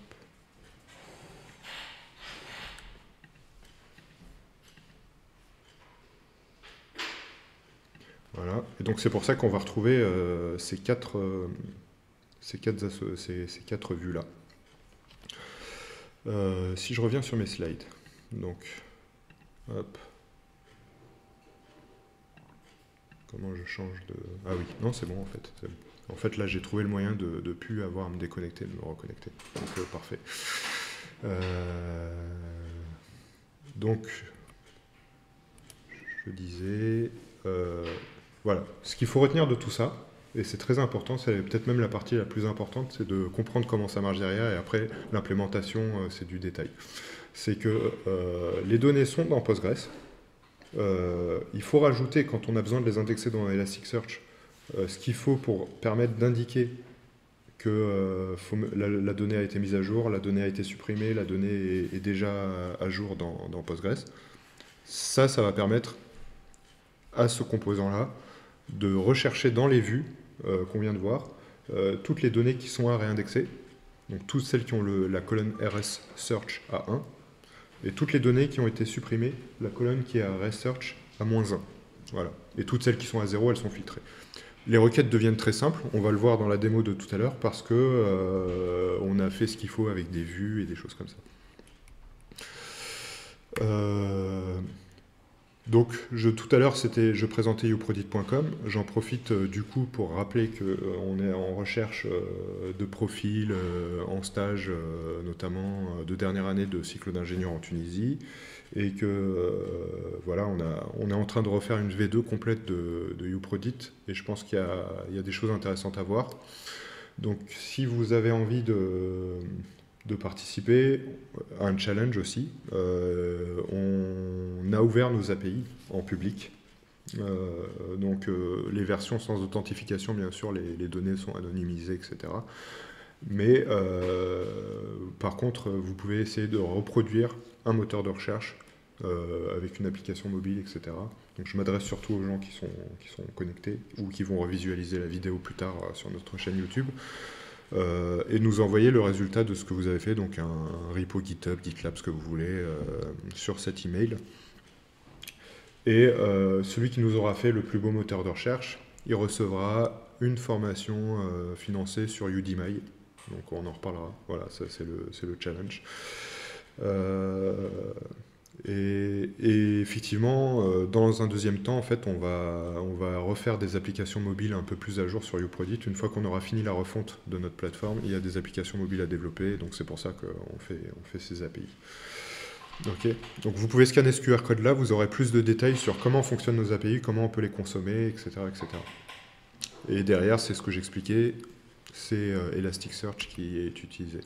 Voilà, et donc c'est pour ça qu'on va retrouver ces quatre vues-là. Si je reviens sur mes slides, donc, hop, comment je change de... Ah oui, non c'est bon en fait. En fait là j'ai trouvé le moyen de ne plus avoir à me déconnecter, de me reconnecter. Donc parfait. Donc, je disais... voilà, ce qu'il faut retenir de tout ça, et c'est très important, c'est peut-être même la partie la plus importante, c'est de comprendre comment ça marche derrière, et après l'implémentation, c'est du détail. C'est que les données sont dans Postgres. Il faut rajouter, quand on a besoin de les indexer dans Elasticsearch, ce qu'il faut pour permettre d'indiquer que la donnée a été mise à jour, la donnée a été supprimée, la donnée est déjà à jour dans Postgres. Ça va permettre à ce composant-là de rechercher dans les vues qu'on vient de voir toutes les données qui sont à réindexer, donc toutes celles qui ont la colonne RS Search à 1, et toutes les données qui ont été supprimées, la colonne qui est à RS Search à -1. Voilà. Et toutes celles qui sont à 0, elles sont filtrées. Les requêtes deviennent très simples, on va le voir dans la démo de tout à l'heure, parce que on a fait ce qu'il faut avec des vues et des choses comme ça. Donc, tout à l'heure, je présentais youprodict.com. J'en profite du coup pour rappeler qu'on est en recherche de profils en stage, notamment de dernière année de cycle d'ingénieur en Tunisie, et que voilà, on est en train de refaire une V2 complète de YouProdict, et je pense qu'il y a des choses intéressantes à voir. Donc, si vous avez envie de participer à un challenge aussi. On a ouvert nos API en public. Donc les versions sans authentification, bien sûr, les données sont anonymisées, etc. Mais par contre, vous pouvez essayer de reproduire un moteur de recherche avec une application mobile, etc. Donc je m'adresse surtout aux gens qui sont connectés ou qui vont revisualiser la vidéo plus tard sur notre chaîne YouTube. Et nous envoyer le résultat de ce que vous avez fait, donc un repo GitHub, GitLab, ce que vous voulez, sur cet email. Et celui qui nous aura fait le plus beau moteur de recherche, il recevra une formation financée sur Udemy. Donc on en reparlera. Voilà, ça c'est le challenge. Et effectivement, dans un deuxième temps, en fait, on va refaire des applications mobiles un peu plus à jour sur YouProdict. Une fois qu'on aura fini la refonte de notre plateforme, il y a des applications mobiles à développer, donc c'est pour ça qu'on fait ces API. Ok. Donc vous pouvez scanner ce QR code là, vous aurez plus de détails sur comment fonctionnent nos API, comment on peut les consommer, etc. etc. Et derrière, c'est ce que j'expliquais, c'est Elasticsearch qui est utilisé.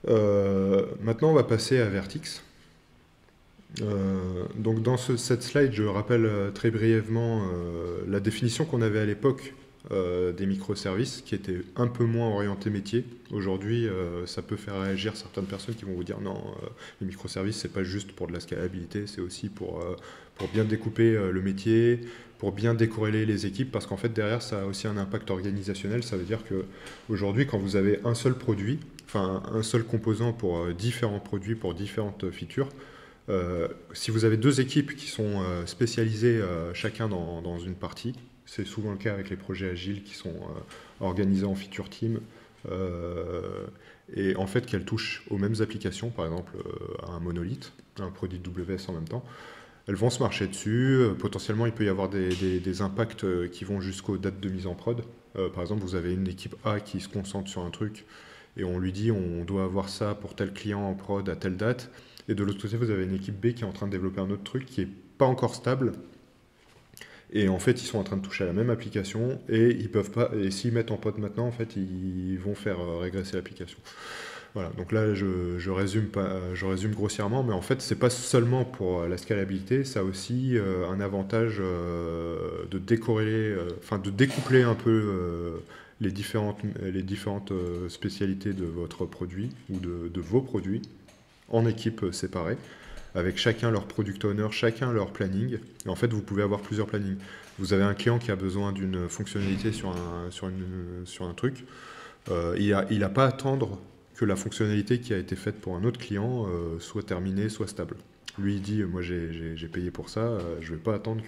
Maintenant, on va passer à Vertix. Donc dans cette slide, je rappelle très brièvement la définition qu'on avait à l'époque des microservices, qui était un peu moins orienté métier. Aujourd'hui, ça peut faire réagir certaines personnes qui vont vous dire non, les microservices, c'est pas juste pour de la scalabilité, c'est aussi pour bien découper le métier, pour bien décorréler les équipes, parce qu'en fait, derrière, ça a aussi un impact organisationnel. Ça veut dire qu'aujourd'hui, quand vous avez un seul produit, enfin un seul composant pour différents produits, pour différentes features, si vous avez deux équipes qui sont spécialisées chacun dans une partie, c'est souvent le cas avec les projets agiles qui sont organisés en feature team, et en fait qu'elles touchent aux mêmes applications, par exemple à un monolithe, un produit WS en même temps, elles vont se marcher dessus. Potentiellement il peut y avoir des impacts qui vont jusqu'aux dates de mise en prod. Par exemple, vous avez une équipe A qui se concentre sur un truc et on lui dit on doit avoir ça pour tel client en prod à telle date, et de l'autre côté vous avez une équipe B qui est en train de développer un autre truc qui n'est pas encore stable, et en fait ils sont en train de toucher à la même application, et ils peuvent pas, et s'ils mettent en prod maintenant, en fait ils vont faire régresser l'application. Voilà, donc là je résume pas, je résume grossièrement, mais en fait c'est pas seulement pour la scalabilité, ça a aussi un avantage de décorréler, enfin de découpler un peu les différentes spécialités de votre produit ou de vos produits en équipes séparées, avec chacun leur product owner, chacun leur planning. Et en fait vous pouvez avoir plusieurs plannings. Vous avez un client qui a besoin d'une fonctionnalité sur un truc, il n'a pas à attendre que la fonctionnalité qui a été faite pour un autre client soit terminée, soit stable. Lui, il dit, moi j'ai payé pour ça, je ne vais pas attendre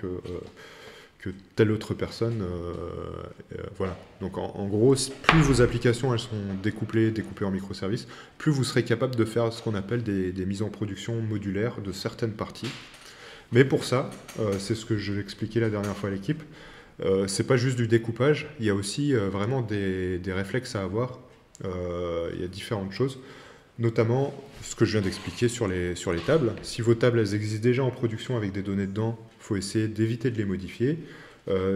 que telle autre personne... voilà. Donc en gros, plus vos applications elles sont découpées en microservices, plus vous serez capable de faire ce qu'on appelle des mises en production modulaires de certaines parties. Mais pour ça, c'est ce que je l'expliquais la dernière fois à l'équipe, c'est pas juste du découpage, il y a aussi vraiment des réflexes à avoir. Il y a différentes choses, notamment ce que je viens d'expliquer sur les tables. Si vos tables elles existent déjà en production avec des données dedans, il faut essayer d'éviter de les modifier.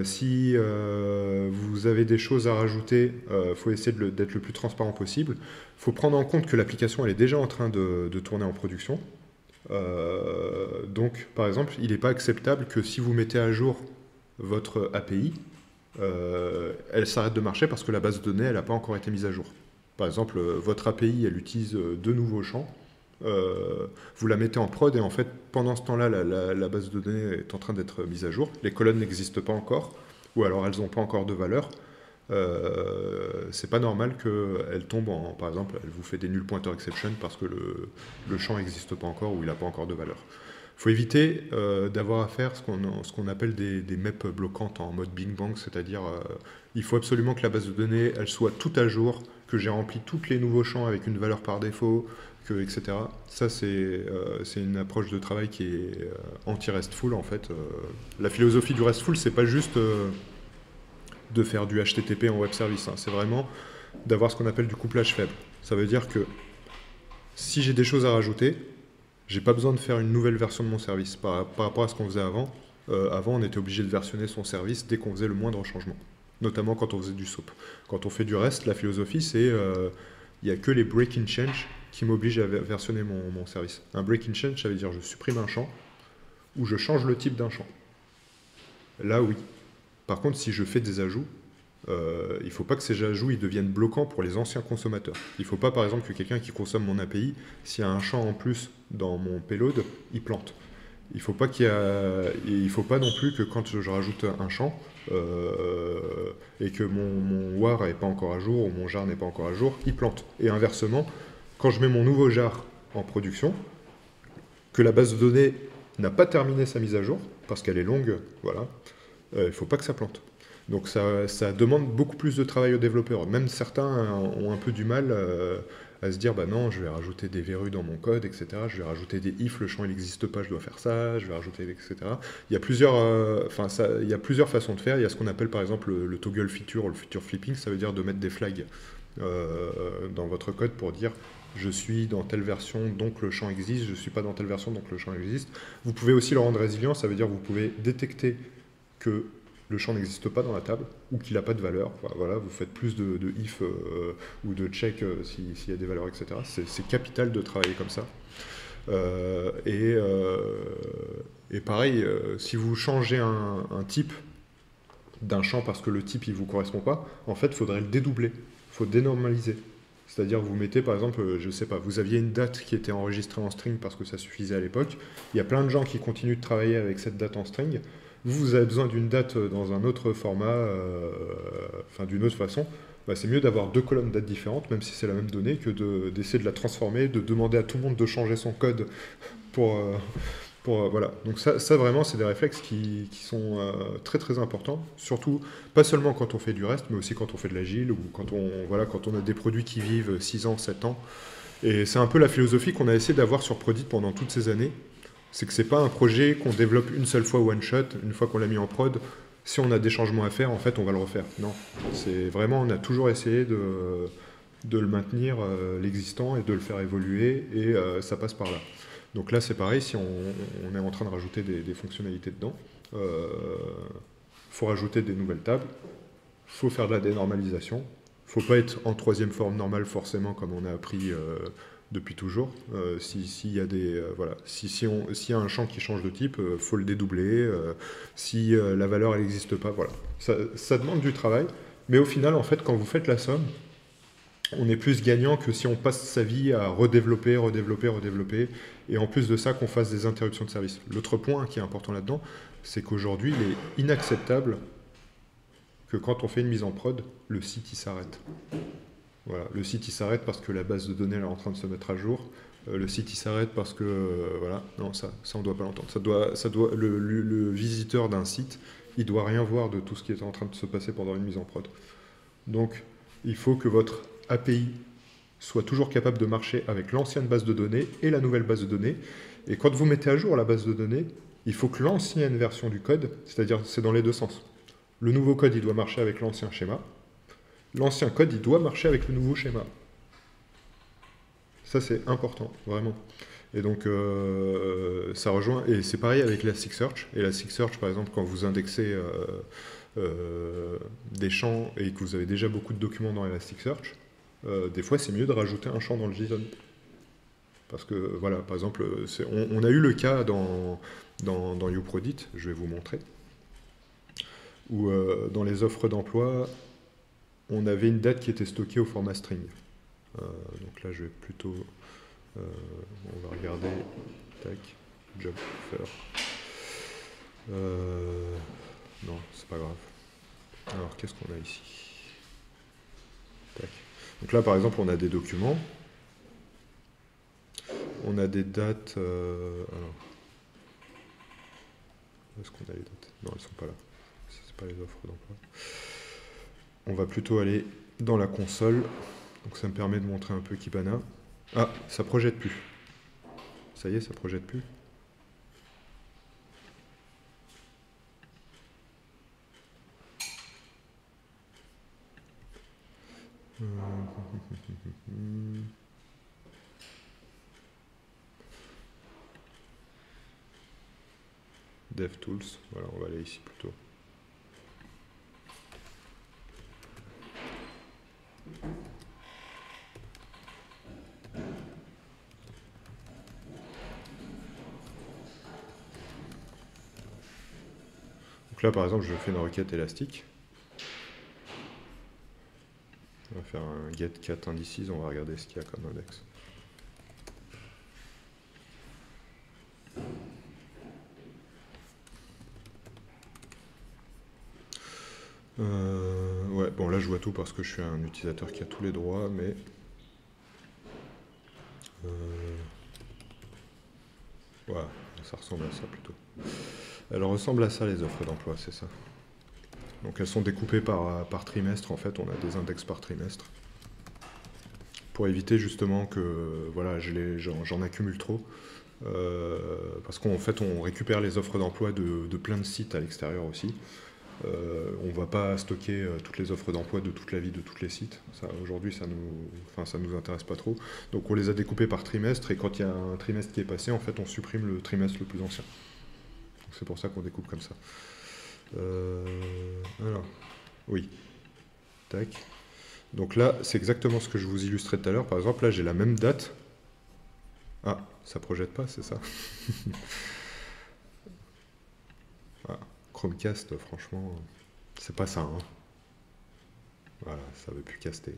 Si vous avez des choses à rajouter, il faut essayer d'être le plus transparent possible. Il faut prendre en compte que l'application elle est déjà en train de tourner en production. Donc, par exemple, il n'est pas acceptable que si vous mettez à jour votre API, elle s'arrête de marcher parce que la base de données elle n'a pas encore été mise à jour. Par exemple, votre API elle utilise deux nouveaux champs, vous la mettez en prod et en fait pendant ce temps-là la base de données est en train d'être mise à jour, les colonnes n'existent pas encore ou alors elles n'ont pas encore de valeur. C'est pas normal qu'elle tombe par exemple, elle vous fait des null pointer exception parce que le champ n'existe pas encore ou il n'a pas encore de valeur. Il faut éviter d'avoir à faire ce qu'on appelle des maps bloquantes en mode Big Bang, c'est-à-dire il faut absolument que la base de données elle soit tout à jour, que j'ai rempli tous les nouveaux champs avec une valeur par défaut, etc. Ça c'est une approche de travail qui est anti-RESTful en fait. La philosophie du RESTful c'est pas juste de faire du HTTP en web service, hein. C'est vraiment d'avoir ce qu'on appelle du couplage faible. Ça veut dire que si j'ai des choses à rajouter, j'ai pas besoin de faire une nouvelle version de mon service par rapport à ce qu'on faisait avant. Avant, on était obligé de versionner son service dès qu'on faisait le moindre changement, notamment quand on faisait du SOAP. Quand on fait du REST, la philosophie, c'est il n'y a que les break-in change qui m'obligent à versionner mon service. Un break-in change, ça veut dire je supprime un champ ou je change le type d'un champ. Là, oui. Par contre, si je fais des ajouts, il ne faut pas que ces ajouts ils deviennent bloquants pour les anciens consommateurs. Il ne faut pas, par exemple, que quelqu'un qui consomme mon API, s'il y a un champ en plus dans mon payload, il plante. Il ne faut pas non plus que quand je rajoute un champ et que mon war n'est pas encore à jour ou mon jar n'est pas encore à jour, il plante. Et inversement, quand je mets mon nouveau jar en production, que la base de données n'a pas terminé sa mise à jour, parce qu'elle est longue, voilà, il ne faut pas que ça plante. Donc ça demande beaucoup plus de travail aux développeurs. Même certains ont un peu du mal à se dire, bah non, je vais rajouter des verrues dans mon code, etc. Je vais rajouter des if, le champ il n'existe pas, je dois faire ça, je vais rajouter, etc. Il y a plusieurs façons de faire. Il y a ce qu'on appelle par exemple le toggle feature ou le feature flipping, ça veut dire de mettre des flags dans votre code pour dire je suis dans telle version donc le champ existe, je ne suis pas dans telle version donc le champ existe. Vous pouvez aussi le rendre résilient, ça veut dire que vous pouvez détecter que le champ n'existe pas dans la table ou qu'il n'a pas de valeur. Voilà, vous faites plus de if ou de check s'il y a des valeurs, etc. C'est capital de travailler comme ça. Et pareil, si vous changez un type d'un champ parce que le type il vous correspond pas, en fait, il faudrait le dédoubler. Il faut dénormaliser. C'est-à-dire, vous mettez, par exemple, je sais pas, vous aviez une date qui était enregistrée en string parce que ça suffisait à l'époque. Il y a plein de gens qui continuent de travailler avec cette date en string. Vous avez besoin d'une date dans un autre format, d'une autre façon. Bah, c'est mieux d'avoir deux colonnes de dates différentes, même si c'est la même donnée, que d'essayer de la transformer, de demander à tout le monde de changer son code pour voilà. Donc ça vraiment, c'est des réflexes qui sont très très importants, surtout pas seulement quand on fait du REST, mais aussi quand on fait de l'agile ou quand on a des produits qui vivent 6 ans, 7 ans. Et c'est un peu la philosophie qu'on a essayé d'avoir sur Prodit pendant toutes ces années. C'est que c'est pas un projet qu'on développe une seule fois one shot, une fois qu'on l'a mis en prod. Si on a des changements à faire, en fait, on va le refaire. Non, c'est vraiment, on a toujours essayé de le maintenir l'existant et de le faire évoluer, et ça passe par là. Donc là, c'est pareil, si on est en train de rajouter des fonctionnalités dedans, faut rajouter des nouvelles tables, faut faire de la dénormalisation, faut pas être en troisième forme normale forcément, comme on a appris depuis toujours. S'il y a voilà, s'il y a un champ qui change de type, faut le dédoubler. Si la valeur elle n'existe pas, voilà. Ça demande du travail, mais au final, en fait, quand vous faites la somme, on est plus gagnant que si on passe sa vie à redévelopper, et en plus de ça, qu'on fasse des interruptions de service. L'autre point qui est important là-dedans, c'est qu'aujourd'hui, il est inacceptable que quand on fait une mise en prod, le site il s'arrête. Voilà, le site il s'arrête parce que la base de données elle est en train de se mettre à jour. Le site il s'arrête parce que voilà, non, ça on doit pas l'entendre. Le visiteur d'un site, il doit rien voir de tout ce qui est en train de se passer pendant une mise en prod. Donc il faut que votre API soit toujours capable de marcher avec l'ancienne base de données et la nouvelle base de données. Et quand vous mettez à jour la base de données, il faut que l'ancienne version du code, c'est-à-dire c'est dans les deux sens. Le nouveau code, il doit marcher avec l'ancien schéma. L'ancien code, il doit marcher avec le nouveau schéma. Ça, c'est important, vraiment. Et donc, ça rejoint... Et c'est pareil avec Elasticsearch. Elasticsearch, par exemple, quand vous indexez des champs et que vous avez déjà beaucoup de documents dans Elasticsearch, des fois, c'est mieux de rajouter un champ dans le JSON. Parce que, voilà, par exemple, on a eu le cas dans YouProdit, je vais vous montrer, où dans les offres d'emploi, on avait une date qui était stockée au format string. Donc là, je vais plutôt... on va regarder... Tac, job offer. Non, c'est pas grave. Alors, qu'est-ce qu'on a ici? Tac. Donc là, par exemple, on a des documents. On a des dates... alors... Où est-ce qu'on a les dates? Non, elles sont pas là. C'est pas les offres d'emploi. On va plutôt aller dans la console. Donc ça me permet de montrer un peu Kibana. Ah, ça projette plus. Ça y est, ça projette plus. DevTools, voilà, on va aller ici plutôt. Donc là, par exemple, je fais une requête élastique. On va faire un get cat indices, on va regarder ce qu'il y a comme index. Ouais, bon là je vois tout parce que je suis un utilisateur qui a tous les droits, mais... voilà, ça ressemble à ça plutôt. Elle ressemble à ça les offres d'emploi, c'est ça. Donc elles sont découpées par trimestre, en fait, on a des index par trimestre. Pour éviter justement que voilà, j'en accumule trop. Parce qu'en fait, on récupère les offres d'emploi de plein de sites à l'extérieur aussi. On ne va pas stocker toutes les offres d'emploi de toute la vie de tous les sites. Aujourd'hui, ça nous intéresse pas trop. Donc on les a découpées par trimestre, et quand il y a un trimestre qui est passé, en fait, on supprime le trimestre le plus ancien. C'est pour ça qu'on découpe comme ça. Alors, oui. Tac. Donc là, c'est exactement ce que je vous illustrais tout à l'heure. Par exemple, là, j'ai la même date. Ah, ça projette pas, c'est ça. Ah, Chromecast, franchement, c'est pas ça. Hein. Voilà, ça veut plus caster.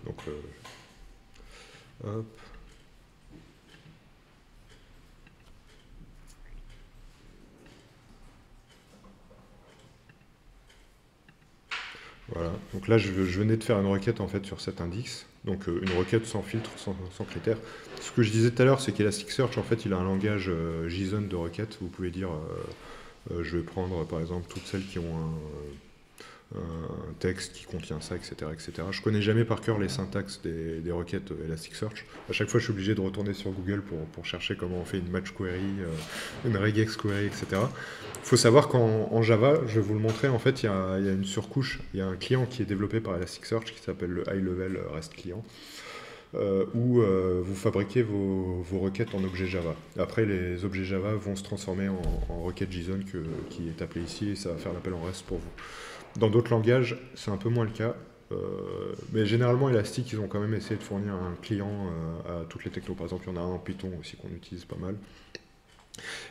Donc, hop. Voilà, donc là je venais de faire une requête en fait sur cet index, donc une requête sans filtre, sans critères. Ce que je disais tout à l'heure, c'est qu'Elasticsearch en fait il a un langage JSON de requête. Vous pouvez dire, je vais prendre par exemple toutes celles qui ont un texte qui contient ça, etc., etc. Je connais jamais par cœur les syntaxes des requêtes Elasticsearch. À chaque fois je suis obligé de retourner sur Google pour chercher comment on fait une match query, une regex query, etc. Il faut savoir qu'en Java, je vais vous le montrer, en fait, il y a une surcouche, il y a un client qui est développé par Elasticsearch qui s'appelle le High Level REST Client. où vous fabriquez vos requêtes en objets Java. Après, les objets Java vont se transformer en requête JSON qui est appelée ici, et ça va faire l'appel en REST pour vous. Dans d'autres langages, c'est un peu moins le cas. Mais généralement, Elastic, ils ont quand même essayé de fournir un client à toutes les technos. Par exemple, il y en a un en Python aussi qu'on utilise pas mal.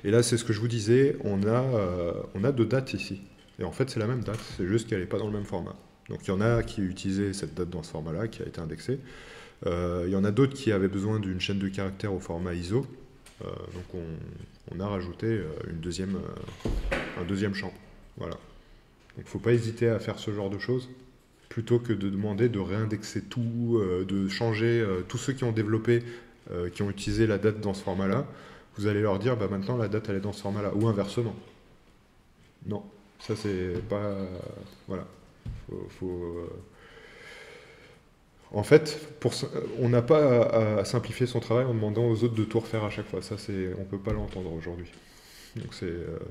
Et là, c'est ce que je vous disais, on a deux dates ici. Et en fait, c'est la même date, c'est juste qu'elle n'est pas dans le même format. Donc il y en a qui utilisaient cette date dans ce format-là, qui a été indexée. Il y en a d'autres qui avaient besoin d'une chaîne de caractères au format ISO. Donc on a rajouté un deuxième champ. Voilà. Donc il ne faut pas hésiter à faire ce genre de choses, plutôt que de demander de réindexer tout, de changer tous ceux qui ont développé, qui ont utilisé la date dans ce format-là. Vous allez leur dire, bah maintenant la date elle est dans ce format-là, ou inversement. Non, ça c'est pas... Voilà. En fait, on n'a pas à simplifier son travail en demandant aux autres de tout refaire à chaque fois. Ça, on ne peut pas l'entendre aujourd'hui. Donc il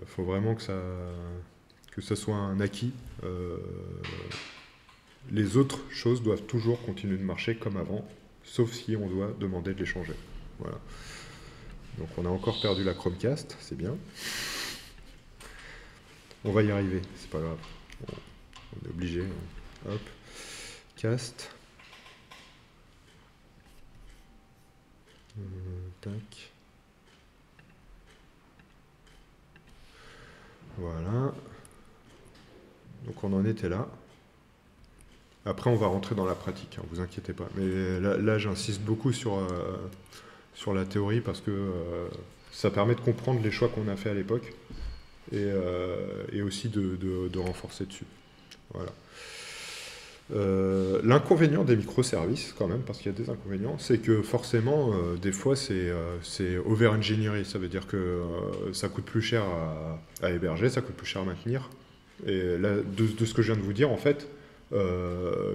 faut vraiment que ça soit un acquis. Les autres choses doivent toujours continuer de marcher comme avant, sauf si on doit demander de les changer. Voilà. Donc on a encore perdu la Chromecast, c'est bien. On va y arriver, c'est pas grave. On est obligé. Hop. Cast. Tac. Voilà. Donc on en était là. Après on va rentrer dans la pratique, hein, vous inquiétez pas. Mais là j'insiste beaucoup sur la théorie parce que ça permet de comprendre les choix qu'on a fait à l'époque et aussi de renforcer dessus. Voilà. L'inconvénient des microservices, quand même, parce qu'il y a des inconvénients, c'est que forcément, des fois, c'est over-engineering. Ça veut dire que ça coûte plus cher à héberger, ça coûte plus cher à maintenir. Et là, de ce que je viens de vous dire, en fait,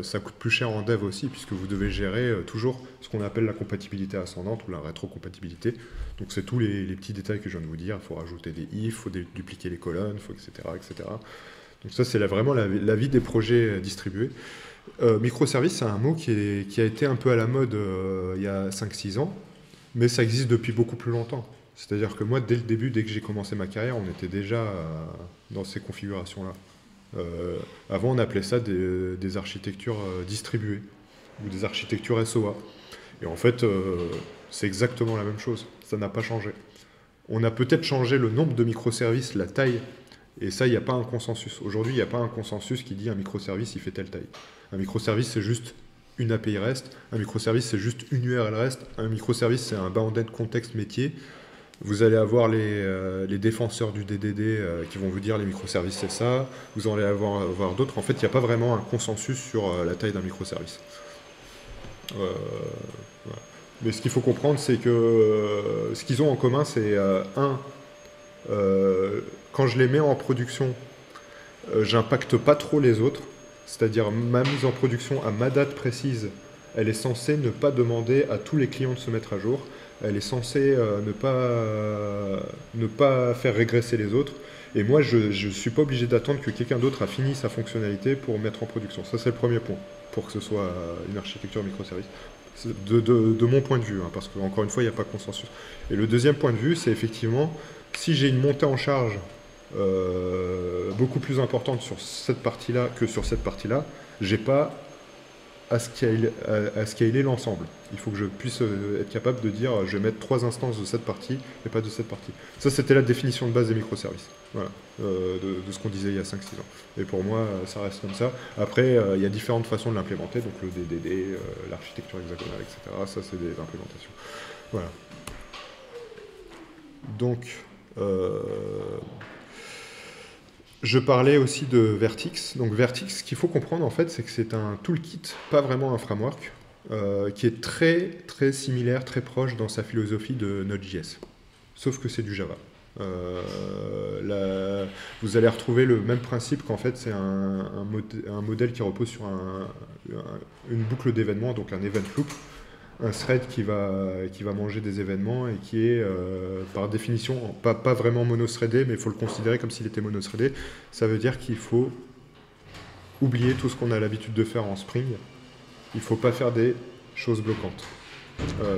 ça coûte plus cher en dev aussi, puisque vous devez gérer toujours ce qu'on appelle la compatibilité ascendante ou la rétrocompatibilité. Donc c'est tous les petits détails que je viens de vous dire. Il faut rajouter des if, il faut dupliquer les colonnes, etc., etc. Donc ça, c'est vraiment la vie des projets distribués. Microservice, c'est un mot qui a été un peu à la mode il y a 5-6 ans, mais ça existe depuis beaucoup plus longtemps. C'est-à-dire que moi, dès le début, dès que j'ai commencé ma carrière, on était déjà dans ces configurations-là. Avant, on appelait ça des architectures distribuées, ou des architectures SOA. Et en fait, c'est exactement la même chose. Ça n'a pas changé. On a peut-être changé le nombre de microservices, la taille. Et ça, il n'y a pas un consensus. Aujourd'hui, il n'y a pas un consensus qui dit un microservice, il fait telle taille. Un microservice, c'est juste une API REST. Un microservice, c'est juste une URL REST. Un microservice, c'est un bounded contexte métier. Vous allez avoir les défenseurs du DDD qui vont vous dire les microservices, c'est ça. Vous allez avoir d'autres. En fait, il n'y a pas vraiment un consensus sur la taille d'un microservice. Voilà. Mais ce qu'il faut comprendre, c'est que ce qu'ils ont en commun, c'est quand je les mets en production, j'impacte pas trop les autres. C'est-à-dire ma mise en production à ma date précise, elle est censée ne pas demander à tous les clients de se mettre à jour. Elle est censée ne pas faire régresser les autres. Et moi, je ne suis pas obligé d'attendre que quelqu'un d'autre a fini sa fonctionnalité pour mettre en production. Ça, c'est le premier point, pour que ce soit une architecture microservice. De mon point de vue, hein, parce qu'encore une fois, il n'y a pas de consensus. Et le deuxième point de vue, c'est effectivement, si j'ai une montée en charge beaucoup plus importante sur cette partie-là que sur cette partie-là, j'ai pas à scaler l'ensemble. Il faut que je puisse être capable de dire je vais mettre 3 instances de cette partie et pas de cette partie. Ça, c'était la définition de base des microservices. Voilà, de ce qu'on disait il y a 5-6 ans. Et pour moi, ça reste comme ça. Après, il y a différentes façons de l'implémenter, donc le DDD, l'architecture hexagonale, etc. Ça, c'est des implémentations. Voilà. Donc, je parlais aussi de Vertix. Donc Vertix, ce qu'il faut comprendre en fait, c'est que c'est un toolkit, pas vraiment un framework, qui est très très similaire, très proche dans sa philosophie de Node.js. Sauf que c'est du Java. Vous allez retrouver le même principe qu'en fait c'est un modèle qui repose sur une boucle d'événements, donc un event loop. Un thread qui va manger des événements et qui est par définition pas vraiment monothreadé, mais il faut le considérer comme s'il était monothreadé. Ça veut dire qu'il faut oublier tout ce qu'on a l'habitude de faire en Spring. Il ne faut pas faire des choses bloquantes.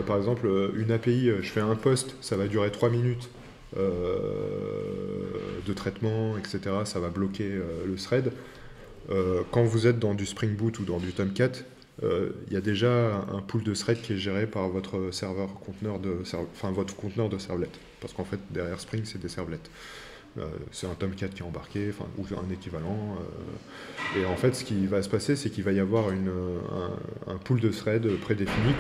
Par exemple, une API, je fais un post, ça va durer 3 minutes de traitement, etc. Ça va bloquer le thread. Quand vous êtes dans du Spring Boot ou dans du Tomcat, il y a déjà un pool de threads qui est géré par votre serveur conteneur votre conteneur de servlet. Parce qu'en fait, derrière Spring, c'est des servlets. C'est un Tomcat qui est embarqué, ou un équivalent. Et en fait, ce qui va se passer, c'est qu'il va y avoir un pool de threads prédéfini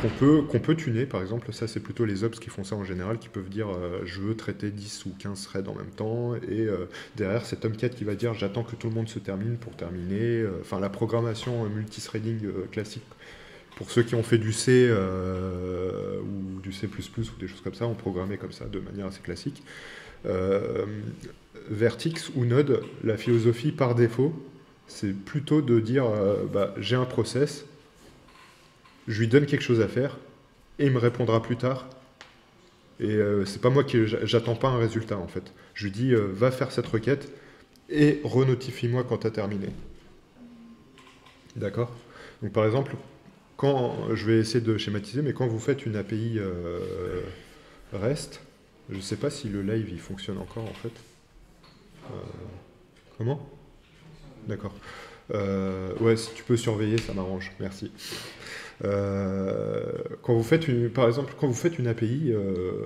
qu'on peut tuner. Par exemple, ça, c'est plutôt les ops qui font ça en général, qui peuvent dire je veux traiter 10 ou 15 threads en même temps. Et derrière, c'est Tomcat qui va dire j'attends que tout le monde se termine pour terminer. Enfin, la programmation multithreading classique. Pour ceux qui ont fait du C ou du C++ ou des choses comme ça, on programmait comme ça de manière assez classique. Vertix ou Node, la philosophie par défaut, c'est plutôt de dire j'ai un process, je lui donne quelque chose à faire, et il me répondra plus tard. Et c'est pas moi j'attends pas un résultat en fait. Je lui dis va faire cette requête et renotifie-moi quand tu as terminé. D'accord? Donc par exemple, je vais essayer de schématiser, mais quand vous faites une API REST, je ne sais pas si le live il fonctionne encore en fait. Comment? D'accord. Ouais, si tu peux surveiller, ça m'arrange. Merci. Par exemple, quand vous faites une API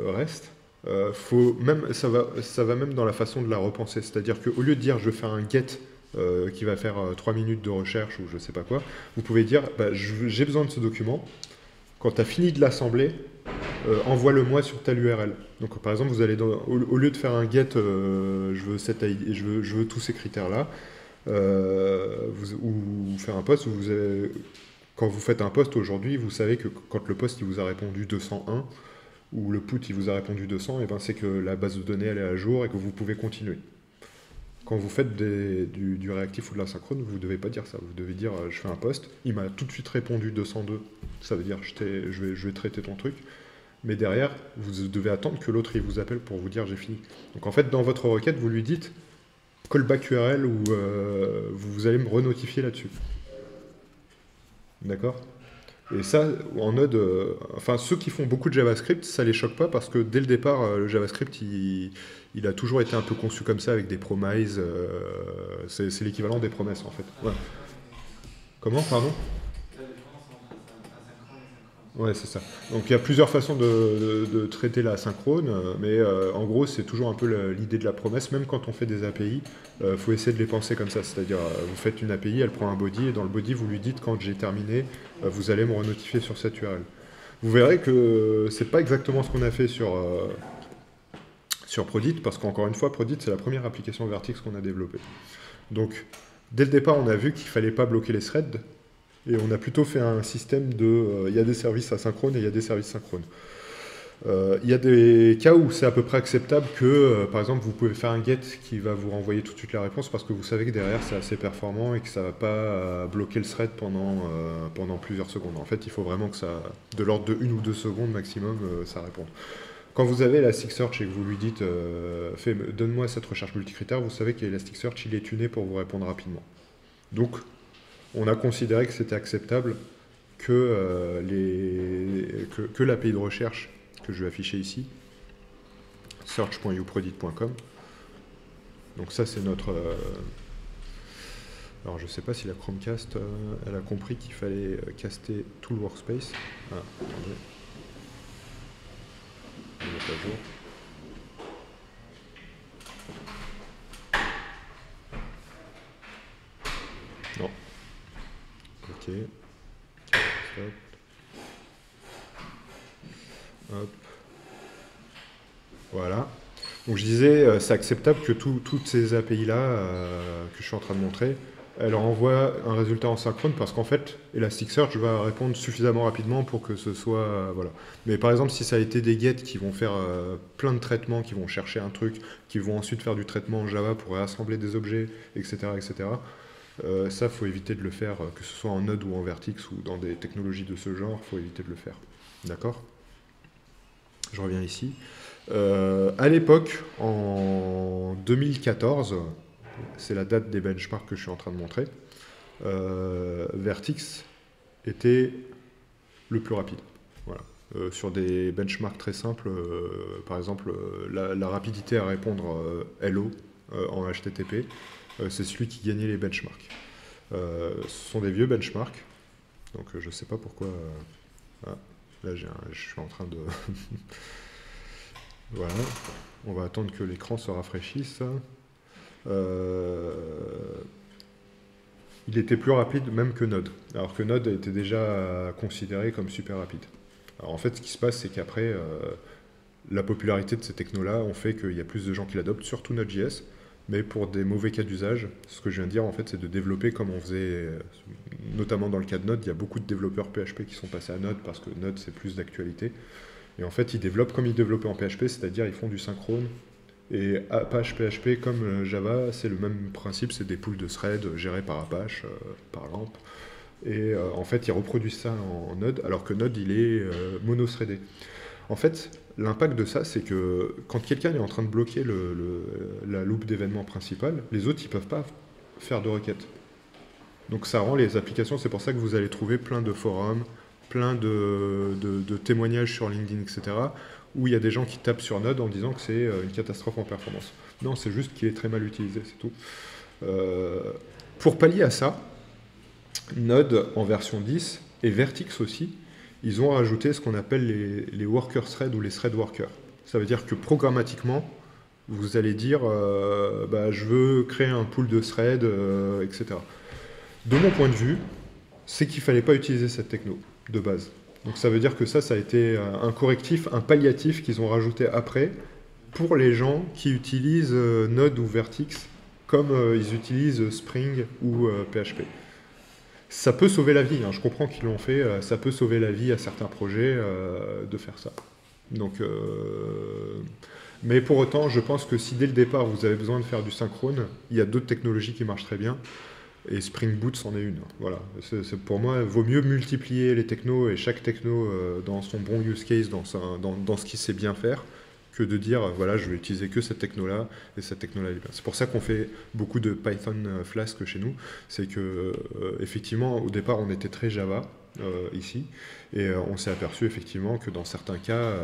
REST, ça va même dans la façon de la repenser. C'est-à-dire qu'au lieu de dire je vais faire un get qui va faire 3 minutes de recherche ou je sais pas quoi, vous pouvez dire j'ai besoin de ce document. Quand tu as fini de l'assembler, envoie-le-moi sur telle URL. Donc par exemple, vous allez au lieu de faire un get, je veux cet ID, je veux tous ces critères-là, ou faire un post, quand vous faites un post aujourd'hui, vous savez que quand le post il vous a répondu 201 ou le put il vous a répondu 200, et ben c'est que la base de données elle est à jour et que vous pouvez continuer. Quand vous faites du réactif ou de l'asynchrone, vous ne devez pas dire ça. Vous devez dire je fais un post, il m'a tout de suite répondu 202, ça veut dire je vais traiter ton truc. Mais derrière, vous devez attendre que l'autre il vous appelle pour vous dire j'ai fini. Donc en fait, dans votre requête, vous lui dites callback URL ou vous allez me renotifier là-dessus. D'accord? Et ça, en Node, ceux qui font beaucoup de JavaScript, ça les choque pas parce que dès le départ, le JavaScript, il a toujours été un peu conçu comme ça avec des promises. C'est l'équivalent des promesses en fait. Ouais. Comment, pardon? Ouais, c'est ça. Donc il y a plusieurs façons de traiter la synchrone, mais en gros c'est toujours un peu l'idée de la promesse. Même quand on fait des API, faut essayer de les penser comme ça. C'est-à-dire vous faites une API, elle prend un body, et dans le body vous lui dites quand j'ai terminé, vous allez me renotifier sur cette URL. Vous verrez que c'est pas exactement ce qu'on a fait sur Prodit, parce qu'encore une fois, Prodit c'est la première application Vertix qu'on a développée. Donc dès le départ on a vu qu'il fallait pas bloquer les threads. Et on a plutôt fait un système de... Il y a des services asynchrones et il y a des services synchrones. Il y a des cas où c'est à peu près acceptable que, par exemple, vous pouvez faire un get qui va vous renvoyer tout de suite la réponse parce que vous savez que derrière c'est assez performant et que ça ne va pas bloquer le thread pendant plusieurs secondes. En fait, il faut vraiment que ça, de l'ordre de 1 ou 2 secondes maximum, ça réponde. Quand vous avez Elasticsearch et que vous lui dites donne-moi cette recherche multicritère, vous savez qu'Elasticsearch il est tuné pour vous répondre rapidement. Donc, on a considéré que c'était acceptable que l'API de recherche que je vais afficher ici, search.uprodit.com. Donc ça, c'est notre... alors, je ne sais pas si la Chromecast, elle a compris qu'il fallait caster tout le workspace. Ah, attendez. Je vais mettre à jour. Non. Ok. Stop. Hop. Voilà. Donc je disais, c'est acceptable que toutes ces API-là que je suis en train de montrer, elles renvoient un résultat en synchrone parce qu'en fait, Elasticsearch va répondre suffisamment rapidement pour que ce soit... voilà. Mais par exemple, si ça a été des get qui vont faire plein de traitements, qui vont chercher un truc, qui vont ensuite faire du traitement en Java pour réassembler des objets, etc., etc., ça, il faut éviter de le faire, que ce soit en Node ou en Vertix ou dans des technologies de ce genre, il faut éviter de le faire. D'accord? Je reviens ici. À l'époque, en 2014, c'est la date des benchmarks que je suis en train de montrer, Vertix était le plus rapide. Voilà. sur des benchmarks très simples, par exemple la rapidité à répondre Hello en HTTP, c'est celui qui gagnait les benchmarks. Ce sont des vieux benchmarks, donc je ne sais pas pourquoi. Là, je suis en train de. Voilà, on va attendre que l'écran se rafraîchisse. Il était plus rapide même que Node, alors que Node était déjà considéré comme super rapide. Alors en fait, ce qui se passe, c'est qu'après, la popularité de ces technos-là ont fait qu'il y a plus de gens qui l'adoptent, surtout Node.js, mais pour des mauvais cas d'usage. Ce que je viens de dire, en fait, c'est de développer comme on faisait, notamment dans le cas de Node, il y a beaucoup de développeurs PHP qui sont passés à Node parce que Node, c'est plus d'actualité. Et en fait, ils développent comme ils développaient en PHP, c'est-à-dire ils font du synchrone. Et Apache PHP, comme Java, c'est le même principe, c'est des pools de threads gérés par Apache, par LAMP. Et en fait, ils reproduisent ça en Node, alors que Node, il est mono-threadé. En fait, l'impact de ça, c'est que quand quelqu'un est en train de bloquer la loupe d'événement principale, les autres, ils ne peuvent pas faire de requêtes. Donc ça rend les applications, c'est pour ça que vous allez trouver plein de forums, plein de témoignages sur LinkedIn, etc., où il y a des gens qui tapent sur Node en disant que c'est une catastrophe en performance. Non, c'est juste qu'il est très mal utilisé, c'est tout. Pour pallier à ça, Node en version 10 et Vertex aussi, ils ont rajouté ce qu'on appelle les worker threads ou les thread workers. Ça veut dire que programmatiquement, vous allez dire je veux créer un pool de threads, etc. De mon point de vue, c'est qu'il ne fallait pas utiliser cette techno de base. Donc ça veut dire que ça a été un correctif, un palliatif qu'ils ont rajouté après pour les gens qui utilisent Node ou Vertex comme ils utilisent Spring ou PHP. Ça peut sauver la vie, hein, je comprends qu'ils l'ont fait, ça peut sauver la vie à certains projets de faire ça. Donc, mais pour autant, je pense que si dès le départ vous avez besoin de faire du synchrone, il y a d'autres technologies qui marchent très bien. Et Spring Boot, c'en est une. Voilà. Pour moi, il vaut mieux multiplier les technos et chaque techno dans son bon use case, dans ce qu'il sait bien faire, que de dire, voilà, je vais utiliser que cette techno-là, et cette techno-là est bien. C'est pour ça qu'on fait beaucoup de Python Flask chez nous. C'est que, effectivement, au départ, on était très Java, ici, et on s'est aperçu, effectivement, que dans certains cas,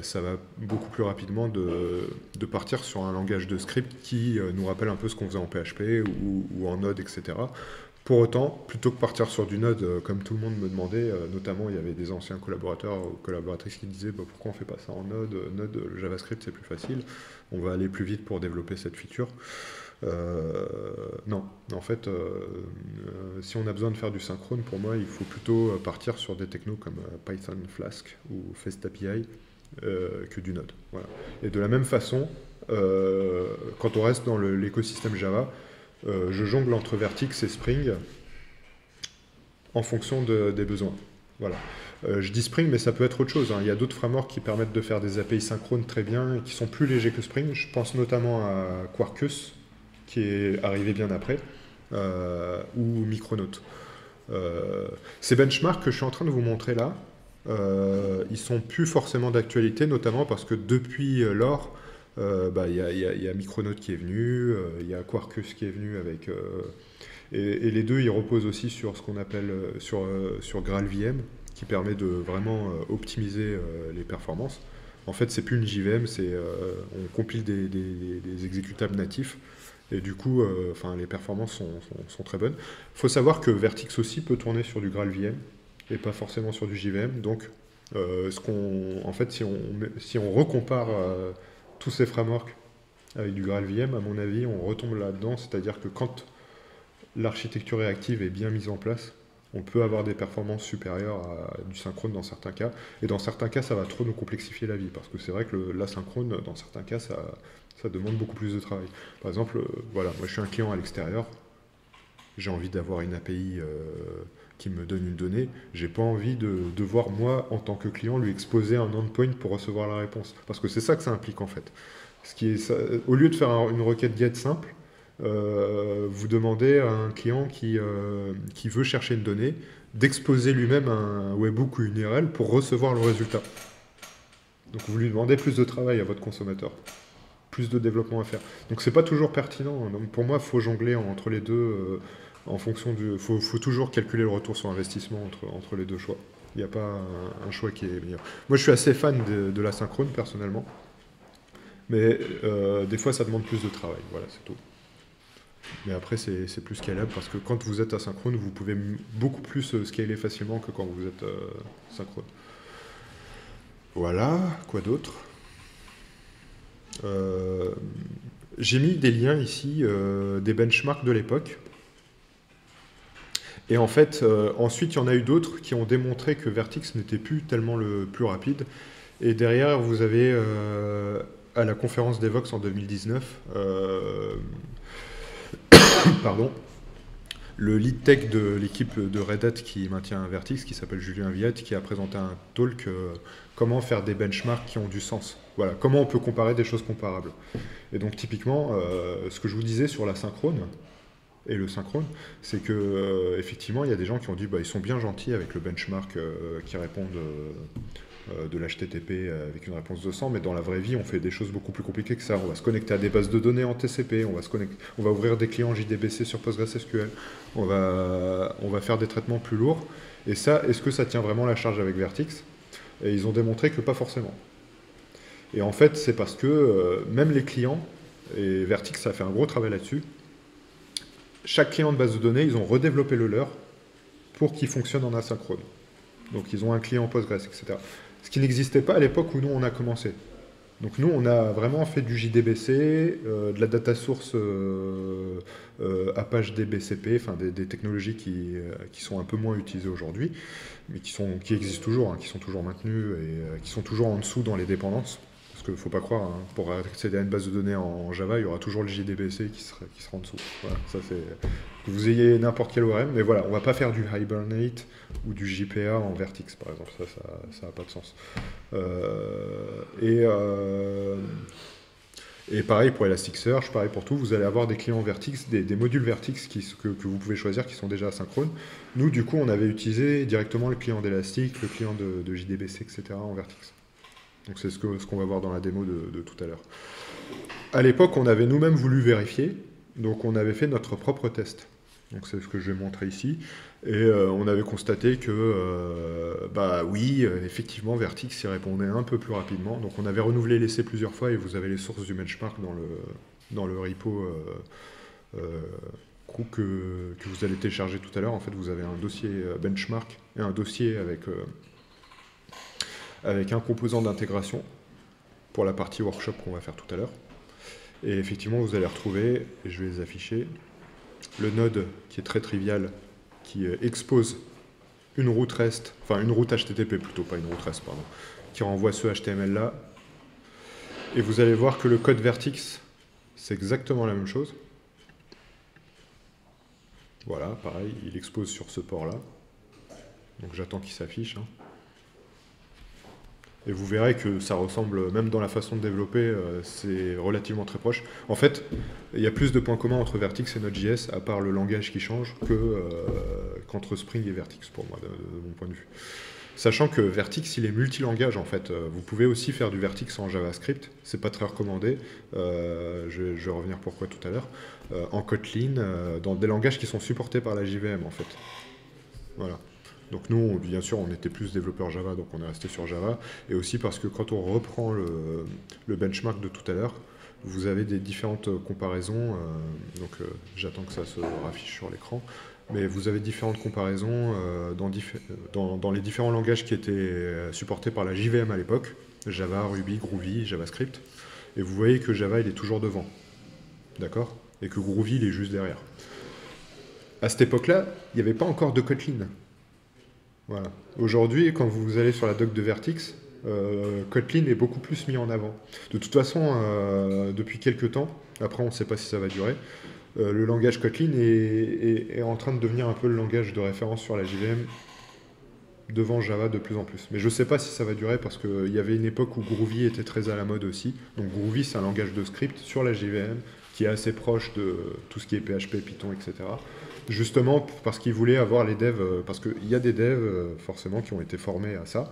ça va beaucoup plus rapidement de partir sur un langage de script qui nous rappelle un peu ce qu'on faisait en PHP ou en Node, etc. Pour autant, plutôt que partir sur du Node, comme tout le monde me demandait, notamment il y avait des anciens collaborateurs ou collaboratrices qui disaient pourquoi on ne fait pas ça en Node, Node, JavaScript c'est plus facile, on va aller plus vite pour développer cette feature. Non, en fait, si on a besoin de faire du synchrone, pour moi, il faut plutôt partir sur des technos comme Python Flask ou FastAPI que du Node. Voilà. Et de la même façon, quand on reste dans l'écosystème Java, je jongle entre Vertex et Spring en fonction des besoins. Voilà. Je dis Spring, mais ça peut être autre chose, hein. Il y a d'autres frameworks qui permettent de faire des API synchrones très bien et qui sont plus légers que Spring. Je pense notamment à Quarkus, qui est arrivé bien après, ou Micronaut. Ces benchmarks que je suis en train de vous montrer là, ils sont plus forcément d'actualité, notamment parce que depuis lors, il y a Micronaut qui est venu, il y a Quarkus qui est venu avec... et les deux, ils reposent aussi sur ce qu'on appelle sur GraalVM, qui permet de vraiment optimiser les performances. En fait, c'est plus une JVM, on compile des exécutables natifs, et du coup, les performances sont très bonnes. Il faut savoir que Vertex aussi peut tourner sur du GraalVM, et pas forcément sur du JVM. Donc, en fait, si on recompare tous ces frameworks avec du GraalVM, à mon avis, on retombe là-dedans. C'est-à-dire que quand l'architecture réactive est bien mise en place, on peut avoir des performances supérieures à du synchrone dans certains cas. Et dans certains cas, ça va trop nous complexifier la vie. Parce que c'est vrai que l'asynchrone, dans certains cas, ça demande beaucoup plus de travail. Par exemple, voilà, moi je suis un client à l'extérieur. J'ai envie d'avoir une API qui me donne une donnée. J'ai pas envie de devoir, moi, en tant que client, lui exposer un endpoint pour recevoir la réponse. Parce que c'est ça que ça implique, en fait. Au lieu de faire une requête GET simple, vous demandez à un client qui veut chercher une donnée d'exposer lui-même un webhook ou une URL pour recevoir le résultat. Donc vous lui demandez plus de travail à votre consommateur, plus de développement à faire. Donc c'est pas toujours pertinent. Donc pour moi, il faut jongler entre les deux en fonction du... Faut toujours calculer le retour sur investissement entre les deux choix. Il n'y a pas un choix qui est meilleur. Moi, je suis assez fan de l'asynchrone, personnellement. Mais des fois, ça demande plus de travail. Voilà, c'est tout. Mais après, c'est plus scalable parce que quand vous êtes asynchrone, vous pouvez beaucoup plus scaler facilement que quand vous êtes synchrone. Voilà, quoi d'autre? J'ai mis des liens ici, des benchmarks de l'époque. Et en fait, ensuite, il y en a eu d'autres qui ont démontré que Vertix n'était plus tellement le plus rapide. Et derrière, vous avez, à la conférence d'Evox en 2019, pardon, le lead tech de l'équipe de Red Hat qui maintient Vertix, qui s'appelle Julien Viette, qui a présenté un talk comment faire des benchmarks qui ont du sens. Voilà, comment on peut comparer des choses comparables. Et donc typiquement, ce que je vous disais sur la synchrone et le synchrone, c'est que effectivement, il y a des gens qui ont dit bah, ils sont bien gentils avec le benchmark qui répondent de l'HTTP avec une réponse de 100, mais dans la vraie vie, on fait des choses beaucoup plus compliquées que ça. On va se connecter à des bases de données en TCP, on va ouvrir des clients JDBC sur PostgreSQL, on va faire des traitements plus lourds. Et ça, est-ce que ça tient vraiment la charge avec Vertix? Et ils ont démontré que pas forcément. Et en fait, c'est parce que même les clients, et Vertix a fait un gros travail là-dessus, chaque client de base de données, ils ont redéveloppé le leur pour qu'il fonctionne en asynchrone. Donc ils ont un client Postgres, etc. Ce qui n'existait pas à l'époque où nous on a commencé. Donc nous on a vraiment fait du JDBC, de la data source Apache DBCP, enfin des technologies qui sont un peu moins utilisées aujourd'hui, mais qui existent toujours, hein, qui sont toujours maintenues et qui sont toujours en dessous dans les dépendances. Parce qu'il ne faut pas croire, hein, pour accéder à une base de données en Java, il y aura toujours le JDBC qui sera en dessous. Voilà, ça c'est... Que vous ayez n'importe quel ORM, mais voilà, on ne va pas faire du Hibernate ou du JPA en Vertix, par exemple. Ça n'a pas de sens. Et pareil pour Elasticsearch, pareil pour tout, vous allez avoir des clients Vertix, des modules Vertix que vous pouvez choisir qui sont déjà asynchrones. Nous, du coup, on avait utilisé directement le client d'Elastic, le client de JDBC, etc. en Vertix. Donc c'est ce qu'on va voir dans la démo de tout à l'heure. À l'époque, on avait nous-mêmes voulu vérifier, donc on avait fait notre propre test. Donc c'est ce que je vais montrer ici. Et on avait constaté que, bah oui, effectivement, Vertix y répondait un peu plus rapidement. Donc on avait renouvelé l'essai plusieurs fois et vous avez les sources du benchmark dans le repo que vous allez télécharger tout à l'heure. En fait, vous avez un dossier benchmark et un dossier avec un composant d'intégration pour la partie workshop qu'on va faire tout à l'heure. Et effectivement, vous allez retrouver, et je vais les afficher, le node qui est très trivial, qui expose une route REST, enfin une route HTTP plutôt, pas une route REST, pardon, qui renvoie ce HTML-là. Et vous allez voir que le code Vertix, c'est exactement la même chose. Voilà, pareil, il expose sur ce port-là. Donc j'attends qu'il s'affiche. Hein. Et vous verrez que ça ressemble, même dans la façon de développer, c'est relativement très proche. En fait, il y a plus de points communs entre Vertix et Node.js, à part le langage qui change, qu'entre Spring et Vertix, pour moi, de mon point de vue. Sachant que Vertix, il est multilangage, en fait. Vous pouvez aussi faire du Vertix en JavaScript, c'est pas très recommandé. Je vais revenir pourquoi tout à l'heure. En Kotlin, dans des langages qui sont supportés par la JVM, en fait. Voilà. Donc nous, bien sûr, on était plus développeurs Java, donc on est resté sur Java. Et aussi parce que quand on reprend le benchmark de tout à l'heure, vous avez des différentes comparaisons. J'attends que ça se raffiche sur l'écran. Mais vous avez différentes comparaisons dans les différents langages qui étaient supportés par la JVM à l'époque. Java, Ruby, Groovy, JavaScript. Et vous voyez que Java, il est toujours devant. D'accord? Et que Groovy, il est juste derrière. À cette époque-là, il n'y avait pas encore de Kotlin. Voilà. Aujourd'hui, quand vous allez sur la doc de Vertix, Kotlin est beaucoup plus mis en avant. De toute façon, depuis quelques temps, après on ne sait pas si ça va durer, le langage Kotlin est en train de devenir un peu le langage de référence sur la JVM devant Java de plus en plus. Mais je ne sais pas si ça va durer parce qu'il y avait une époque où Groovy était très à la mode aussi. Donc Groovy, c'est un langage de script sur la JVM qui est assez proche de tout ce qui est PHP, Python, etc. Justement parce qu'ils voulaient avoir les devs, parce qu'il y a des devs forcément qui ont été formés à ça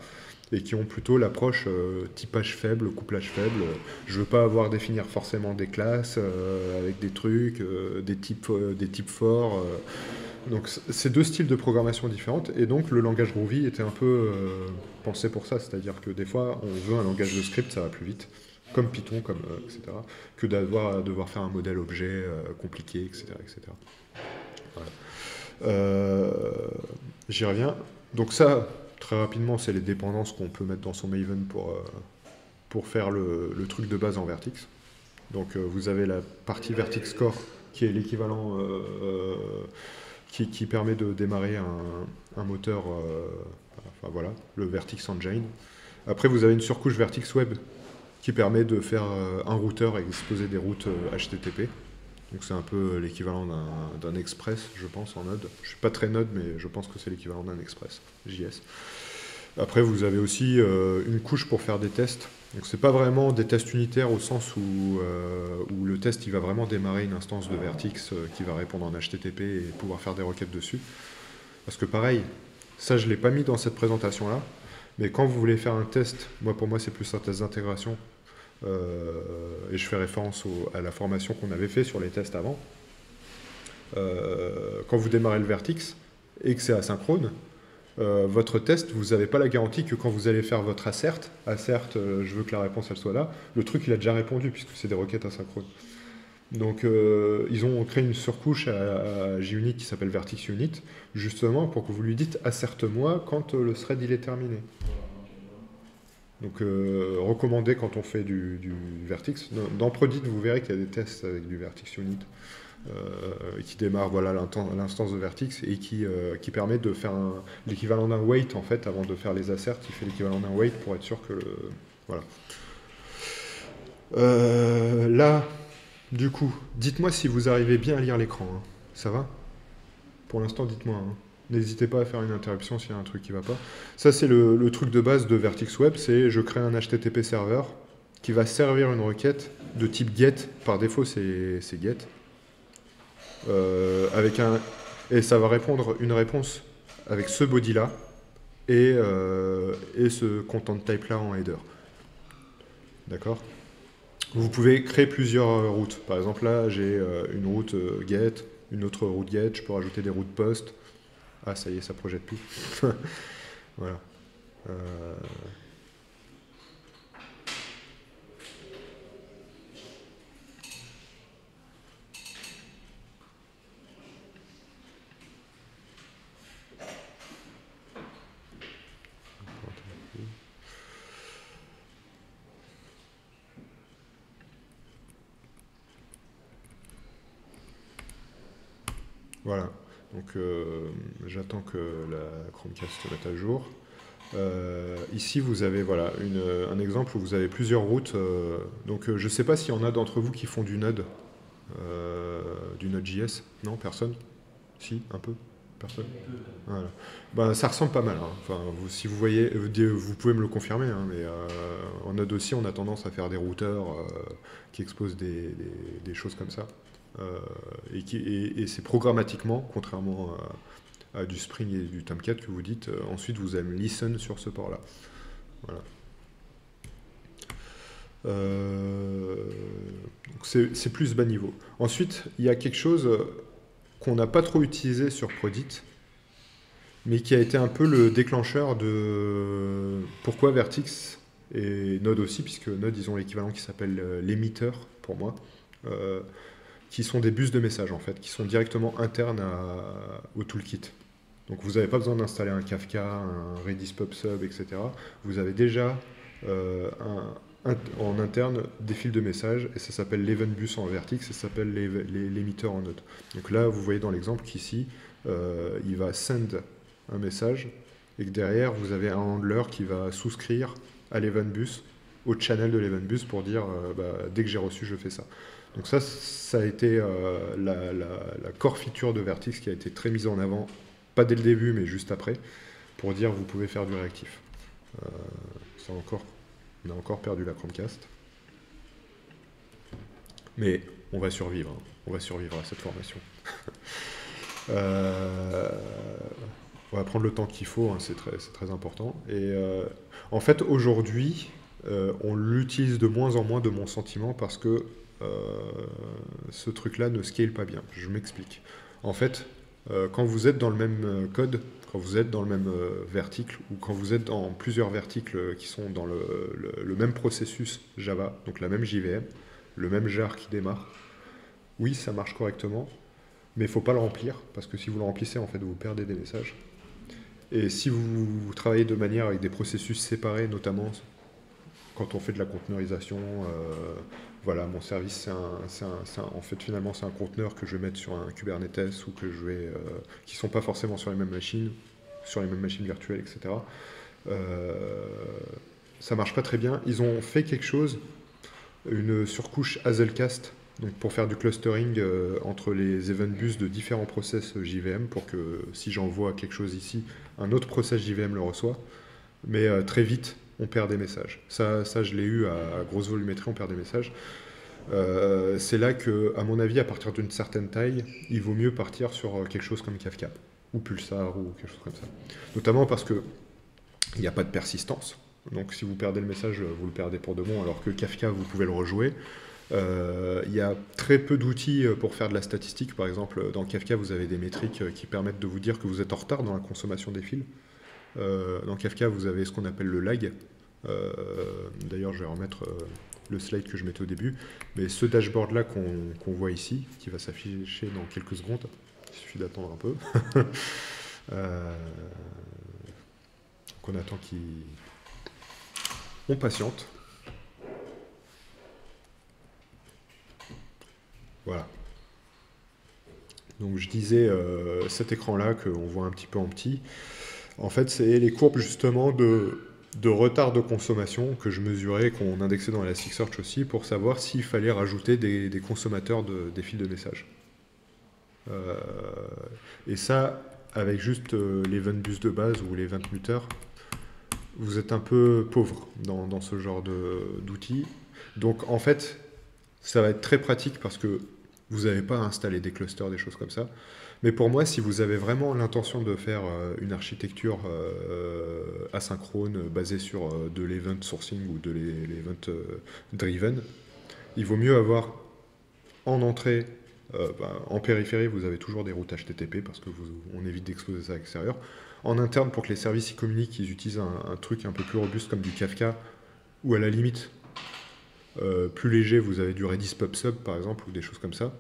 et qui ont plutôt l'approche typage faible, couplage faible. Je ne veux pas avoir définir forcément des classes avec des trucs, des types forts. Donc c'est deux styles de programmation différentes, et donc le langage Groovy était un peu pensé pour ça, c'est-à-dire que des fois on veut un langage de script, ça va plus vite, comme Python, comme, etc., que devoir faire un modèle objet compliqué, etc. etc. Voilà. J'y reviens. Donc ça, très rapidement, c'est les dépendances qu'on peut mettre dans son Maven pour faire le truc de base en Vertex. Donc vous avez la partie Vertex Core, qui est l'équivalent qui permet de démarrer un moteur, enfin voilà, le Vertex Engine. Après, vous avez une surcouche Vertex Web qui permet de faire un routeur et exposer des routes HTTP. Donc c'est un peu l'équivalent d'un Express, je pense, en Node. Je suis pas très Node, mais je pense que c'est l'équivalent d'un Express JS. Après, vous avez aussi une couche pour faire des tests. Donc c'est pas vraiment des tests unitaires au sens où le test il va vraiment démarrer une instance de Vertex qui va répondre en HTTP et pouvoir faire des requêtes dessus. Parce que pareil, ça je l'ai pas mis dans cette présentation-là, mais quand vous voulez faire un test, pour moi c'est plus un test d'intégration, et je fais référence à la formation qu'on avait fait sur les tests avant. Quand vous démarrez le Vertex et que c'est asynchrone, votre test, vous n'avez pas la garantie que quand vous allez faire votre assert, je veux que la réponse elle soit là, le truc il a déjà répondu puisque c'est des requêtes asynchrones. Donc ils ont créé une surcouche à JUnit qui s'appelle Vertex Unit, justement pour que vous lui dites asserte-moi quand le thread il est terminé. Donc recommandé quand on fait du Vertex. Dans Prodit, vous verrez qu'il y a des tests avec du Vertex Unit qui démarre voilà, l'instance de Vertex et qui permet de faire l'équivalent d'un wait en fait avant de faire les asserts. Il fait l'équivalent d'un wait pour être sûr que voilà. Là, du coup, dites-moi si vous arrivez bien à lire l'écran. Hein. Ça va? Pour l'instant, dites-moi. Hein. N'hésitez pas à faire une interruption s'il y a un truc qui ne va pas. Ça, c'est le truc de base de Vertex Web, c'est je crée un HTTP serveur qui va servir une requête de type GET. Par défaut, c'est GET. Et ça va répondre une réponse avec ce body-là et ce content type-là en header. D'accord? Vous pouvez créer plusieurs routes. Par exemple, là, j'ai une route GET, une autre route GET. Je peux rajouter des routes POST. Ah, ça y est, ça projette plus. Voilà. Voilà. Donc j'attends que la Chromecast se mette à jour. Ici, vous avez voilà, un exemple où vous avez plusieurs routes. Donc je ne sais pas s'il y en a d'entre vous qui font du Node.js. Non, personne? Si, un peu? Personne? Voilà. Ben, ça ressemble pas mal. Hein. Enfin, si vous voyez, vous pouvez me le confirmer, hein, mais en Node aussi, on a tendance à faire des routeurs qui exposent des choses comme ça. Et c'est programmatiquement, contrairement à du Spring et du Tomcat, que vous dites, ensuite vous allez listen sur ce port-là. Voilà. C'est plus bas niveau. Ensuite, il y a quelque chose qu'on n'a pas trop utilisé sur Prodit, mais qui a été un peu le déclencheur de pourquoi Vertex et Node aussi, puisque Node, ils ont l'équivalent qui s'appelle l'émetteur, pour moi, qui sont des bus de messages, en fait, qui sont directement internes au toolkit. Donc vous n'avez pas besoin d'installer un Kafka, un Redis PubSub, etc. Vous avez déjà en interne des fils de messages, et ça s'appelle l'Eventbus en Vertex, et ça s'appelle l'émetteur en Node. Donc là, vous voyez dans l'exemple qu'ici, il va send un message, et que derrière, vous avez un handler qui va souscrire à l'Eventbus, au channel de l'Eventbus, pour dire, dès que j'ai reçu, je fais ça. Donc ça a été la core feature de Vertex qui a été très mise en avant, pas dès le début, mais juste après, pour dire vous pouvez faire du réactif. On a encore perdu la Chromecast. Mais on va survivre. Hein. On va survivre à cette formation. On va prendre le temps qu'il faut, hein, c'est très important. Et en fait, aujourd'hui, on l'utilise de moins en moins de mon sentiment parce que ce truc-là ne scale pas bien. Je m'explique. En fait, quand vous êtes dans le même code, quand vous êtes dans le même verticle, ou quand vous êtes dans plusieurs verticles qui sont dans le même processus Java, donc la même JVM, le même jar qui démarre, oui, ça marche correctement, mais il ne faut pas le remplir, parce que si vous le remplissez, en fait, vous perdez des messages. Et si vous travaillez de manière avec des processus séparés, notamment quand on fait de la conteneurisation, voilà, mon service, en fait, finalement, c'est un conteneur que je vais mettre sur un Kubernetes ou que je vais, qui ne sont pas forcément sur les mêmes machines virtuelles, etc. Ça marche pas très bien. Ils ont fait quelque chose, une surcouche Hazelcast, donc pour faire du clustering entre les event bus de différents process JVM, pour que si j'envoie quelque chose ici, un autre process JVM le reçoit. Mais très vite, on perd des messages. Ça je l'ai eu à grosse volumétrie, on perd des messages. C'est là que, à mon avis, à partir d'une certaine taille, il vaut mieux partir sur quelque chose comme Kafka, ou Pulsar, ou quelque chose comme ça. Notamment parce que il n'y a pas de persistance. Donc si vous perdez le message, vous le perdez pour de bon, alors que Kafka, vous pouvez le rejouer. Il y a très peu d'outils pour faire de la statistique. Par exemple, dans Kafka, vous avez des métriques qui permettent de vous dire que vous êtes en retard dans la consommation des fils. Dans Kafka, vous avez ce qu'on appelle le lag. D'ailleurs, je vais remettre le slide que je mettais au début. Mais ce dashboard-là qu'on voit ici, qui va s'afficher dans quelques secondes, il suffit d'attendre un peu. Qu'on attend qu'il... On patiente. Voilà. Donc je disais, cet écran-là qu'on voit un petit peu en petit, en fait c'est les courbes justement de retard de consommation que je mesurais, qu'on indexait dans Elasticsearch aussi, pour savoir s'il fallait rajouter des consommateurs des fils de messages. Et ça, avec juste l'event bus de base ou l'event muter, vous êtes un peu pauvre dans ce genre d'outils. Donc en fait, ça va être très pratique parce que vous n'avez pas à installer des clusters, des choses comme ça. Mais pour moi, si vous avez vraiment l'intention de faire une architecture asynchrone basée sur de l'event sourcing ou de l'event driven, il vaut mieux avoir en entrée, en périphérie, vous avez toujours des routes HTTP parce que on évite d'exposer ça à l'extérieur. En interne, pour que les services y communiquent, ils utilisent un truc un peu plus robuste comme du Kafka, ou à la limite, plus léger, vous avez du Redis PubSub par exemple, ou des choses comme ça,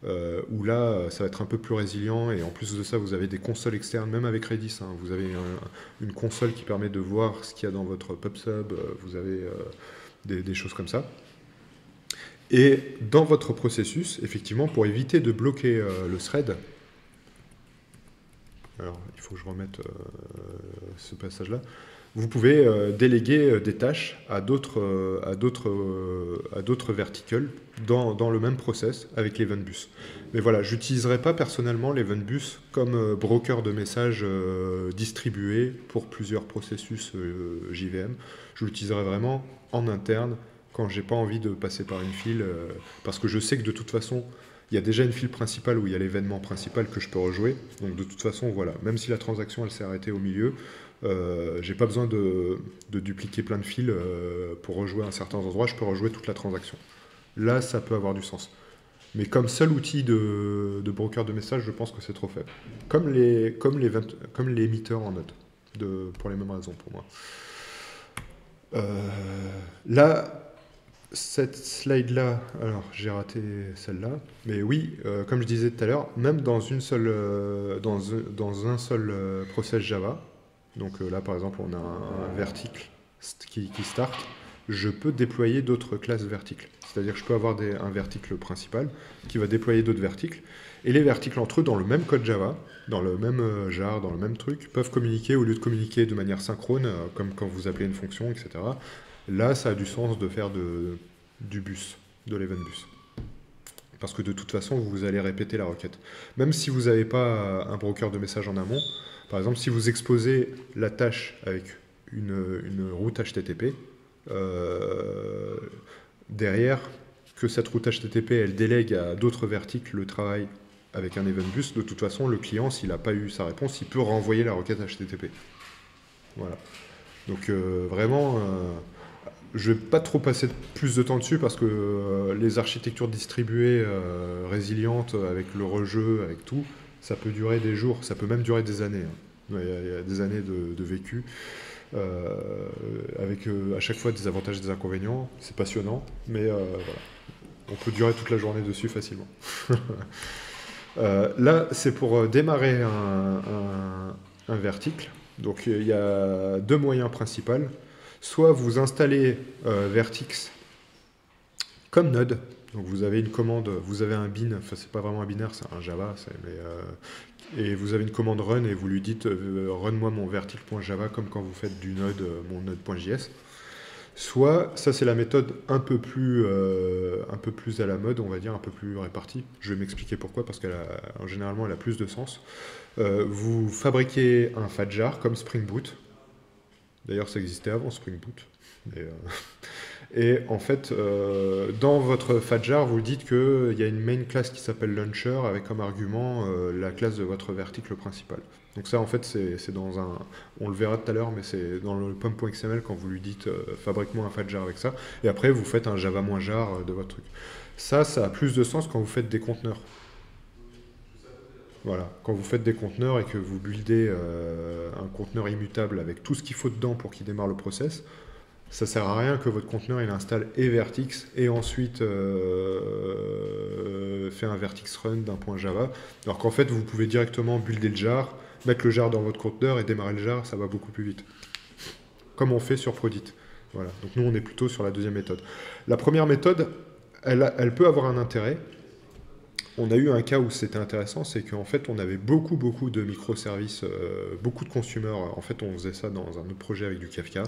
où là, ça va être un peu plus résilient, et en plus de ça, vous avez des consoles externes, même avec Redis, hein, vous avez une console qui permet de voir ce qu'il y a dans votre PubSub, vous avez des choses comme ça. Et dans votre processus, effectivement, pour éviter de bloquer le thread, alors il faut que je remette ce passage-là, vous pouvez déléguer des tâches à d'autres verticles dans le même process avec l'event bus. Mais voilà, je n'utiliserai pas personnellement l'event bus comme broker de messages distribué pour plusieurs processus JVM. Je l'utiliserai vraiment en interne quand j'ai pas envie de passer par une file, parce que je sais que de toute façon, il y a déjà une file principale où il y a l'événement principal que je peux rejouer. Donc de toute façon, voilà, même si la transaction elle s'est arrêtée au milieu, j'ai pas besoin de dupliquer plein de fils pour rejouer à certains endroits, je peux rejouer toute la transaction. Là, ça peut avoir du sens. Mais comme seul outil de broker de messages, je pense que c'est trop faible. Comme les émetteurs en node, pour les mêmes raisons pour moi. Là, cette slide-là, alors j'ai raté celle-là, mais oui, comme je disais tout à l'heure, même dans un seul process Java, donc là par exemple on a un verticle qui start, je peux déployer d'autres classes verticles. C'est-à-dire que je peux avoir un verticle principal qui va déployer d'autres verticles, et les verticles entre eux dans le même code Java, dans le même jar, dans le même truc, peuvent communiquer au lieu de communiquer de manière synchrone, comme quand vous appelez une fonction, etc. Là, ça a du sens de faire du bus, de l'event bus. Parce que de toute façon, vous allez répéter la requête. Même si vous n'avez pas un broker de message en amont, par exemple, si vous exposez la tâche avec une route HTTP, derrière, que cette route HTTP, elle délègue à d'autres verticles le travail avec un event bus, de toute façon, le client, s'il n'a pas eu sa réponse, il peut renvoyer la requête HTTP. Voilà. Donc vraiment, je ne vais pas trop passer plus de temps dessus parce que les architectures distribuées résilientes avec le rejeu, avec tout, Ça peut durer des jours, ça peut même durer des années, hein. Il y a des années de vécu, avec à chaque fois des avantages et des inconvénients. C'est passionnant, mais voilà. On peut durer toute la journée dessus facilement. Là, c'est pour démarrer un verticle. Donc il y a deux moyens principaux. Soit vous installez Vertix comme node. Donc vous avez une commande, vous avez un bin, enfin c'est pas vraiment un binaire, c'est un Java, et vous avez une commande run et vous lui dites run-moi mon verticle.java comme quand vous faites du node, mon node.js. Soit, ça c'est la méthode un peu plus à la mode, on va dire, un peu plus répartie. Je vais m'expliquer pourquoi, parce généralement elle a plus de sens. Vous fabriquez un fadjar comme Spring Boot. D'ailleurs, ça existait avant Spring Boot. Et en fait, dans votre fadjar, vous dites qu'il y a une main class qui s'appelle launcher avec comme argument la classe de votre verticle principal. Donc ça, en fait, c'est dans un... On le verra tout à l'heure, mais c'est dans le pom.xml quand vous lui dites fabrique-moi un fadjar avec ça. Et après, vous faites un java-jar de votre truc. Ça a plus de sens quand vous faites des conteneurs. Voilà, quand vous faites des conteneurs et que vous buildez un conteneur immutable avec tout ce qu'il faut dedans pour qu'il démarre le process, ça sert à rien que votre conteneur il installe et Vertix et ensuite fait un Vertix run d'un point Java. Alors qu'en fait, vous pouvez directement builder le jar, mettre le jar dans votre conteneur et démarrer le jar, ça va beaucoup plus vite. Comme on fait sur Prodit. Voilà. Donc nous, on est plutôt sur la deuxième méthode. La première méthode, elle peut avoir un intérêt. On a eu un cas où c'était intéressant, c'est qu'en fait, on avait beaucoup de microservices, beaucoup de consumers. En fait, on faisait ça dans un autre projet avec du Kafka.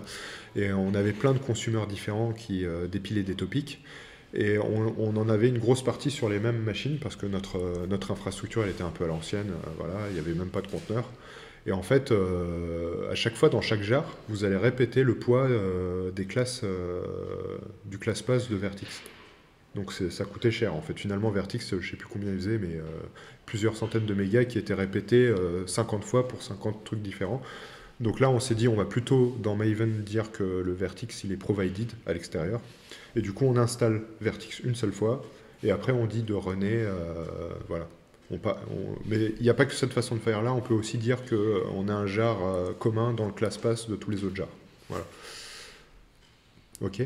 Et on avait plein de consumers différents qui dépilaient des topics. Et on en avait une grosse partie sur les mêmes machines parce que notre infrastructure, elle était un peu à l'ancienne. Voilà, il n'y avait même pas de conteneur. Et en fait, à chaque fois, dans chaque jar, vous allez répéter le poids des classes, du class path de Vertix. Donc ça coûtait cher. En fait, finalement, Vertix, je ne sais plus combien il faisait, mais plusieurs centaines de mégas qui étaient répétés 50 fois pour 50 trucs différents. Donc là, on s'est dit, on va plutôt dans Maven dire que le Vertix, il est provided à l'extérieur. Et du coup, on installe Vertix une seule fois, et après, on dit de runner, voilà. Mais il n'y a pas que cette façon de faire là, on peut aussi dire qu'on a un jar commun dans le class path de tous les autres jars. Voilà. Ok.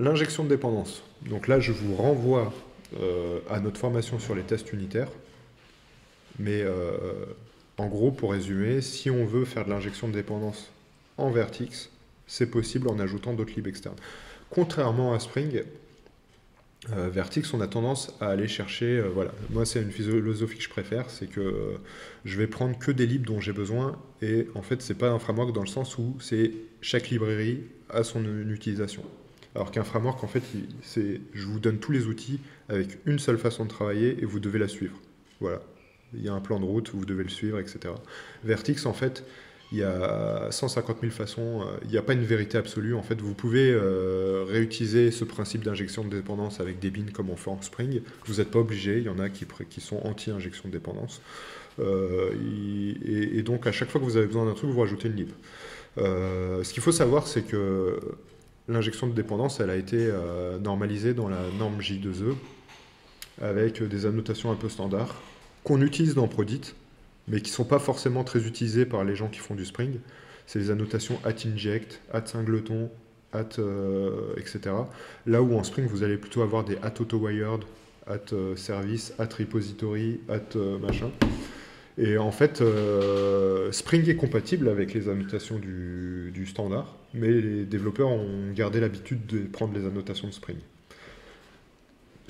L'injection de dépendance. Donc là, je vous renvoie à notre formation sur les tests unitaires. Mais en gros, pour résumer, si on veut faire de l'injection de dépendance en Vertix, c'est possible en ajoutant d'autres libs externes. Contrairement à Spring, Vertix, on a tendance à aller chercher... voilà, moi, c'est une philosophie que je préfère, c'est que je vais prendre que des libs dont j'ai besoin. Et en fait, c'est pas un framework dans le sens où c'est chaque librairie a son utilisation. Alors qu'un framework, en fait, je vous donne tous les outils avec une seule façon de travailler et vous devez la suivre. Voilà. Il y a un plan de route, vous devez le suivre, etc. Vertix, en fait, il y a 150 000 façons. Il n'y a pas une vérité absolue. En fait, vous pouvez réutiliser ce principe d'injection de dépendance avec des bins comme on fait en Spring. Vous n'êtes pas obligé. Il y en a qui sont anti-injection de dépendance. Et donc, à chaque fois que vous avez besoin d'un truc, vous rajoutez une lib. Ce qu'il faut savoir, c'est que l'injection de dépendance, elle a été normalisée dans la norme J2E avec des annotations un peu standards qu'on utilise dans Prodit, mais qui ne sont pas forcément très utilisées par les gens qui font du Spring. C'est des annotations @inject, @singleton, etc. Là où en Spring, vous allez plutôt avoir des @autowired, @service, @repository, machin. Et en fait, Spring est compatible avec les annotations du standard, mais les développeurs ont gardé l'habitude de prendre les annotations de Spring.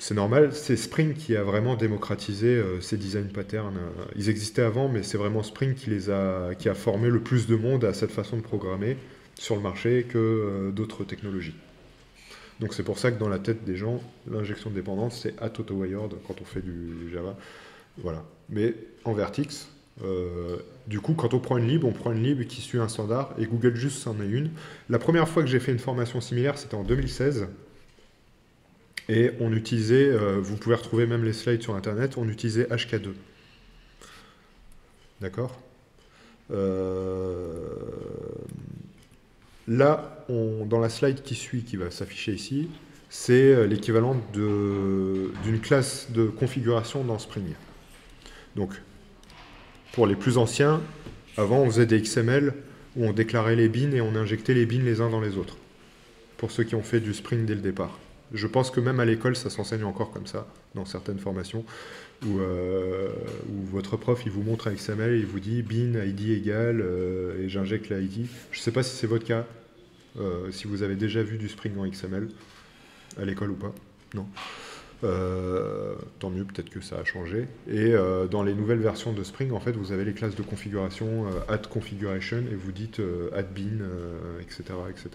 C'est normal, c'est Spring qui a vraiment démocratisé ces design patterns. Ils existaient avant, mais c'est vraiment Spring qui a formé le plus de monde à cette façon de programmer sur le marché que d'autres technologies. Donc c'est pour ça que dans la tête des gens, l'injection de dépendance, c'est @autowired quand on fait du Java. Voilà. Mais en Vertix, du coup, quand on prend une lib qui suit un standard, et Google Just en est une. La première fois que j'ai fait une formation similaire, c'était en 2016. Et on utilisait, vous pouvez retrouver même les slides sur Internet, on utilisait HK2. D'accord ? Là, dans la slide qui suit, qui va s'afficher ici, c'est l'équivalent d'une classe de configuration dans Spring. Donc, pour les plus anciens, avant, on faisait des XML où on déclarait les bins et on injectait les bins les uns dans les autres. Pour ceux qui ont fait du Spring dès le départ. Je pense que même à l'école, ça s'enseigne encore comme ça, dans certaines formations, où votre prof, il vous montre un XML et il vous dit bin id égale, et j'injecte la id. Je ne sais pas si c'est votre cas, si vous avez déjà vu du Spring en XML, à l'école ou pas. Non. Tant mieux, peut-être que ça a changé. Et dans les nouvelles versions de Spring, en fait, vous avez les classes de configuration, add configuration, et vous dites add bin, etc., etc.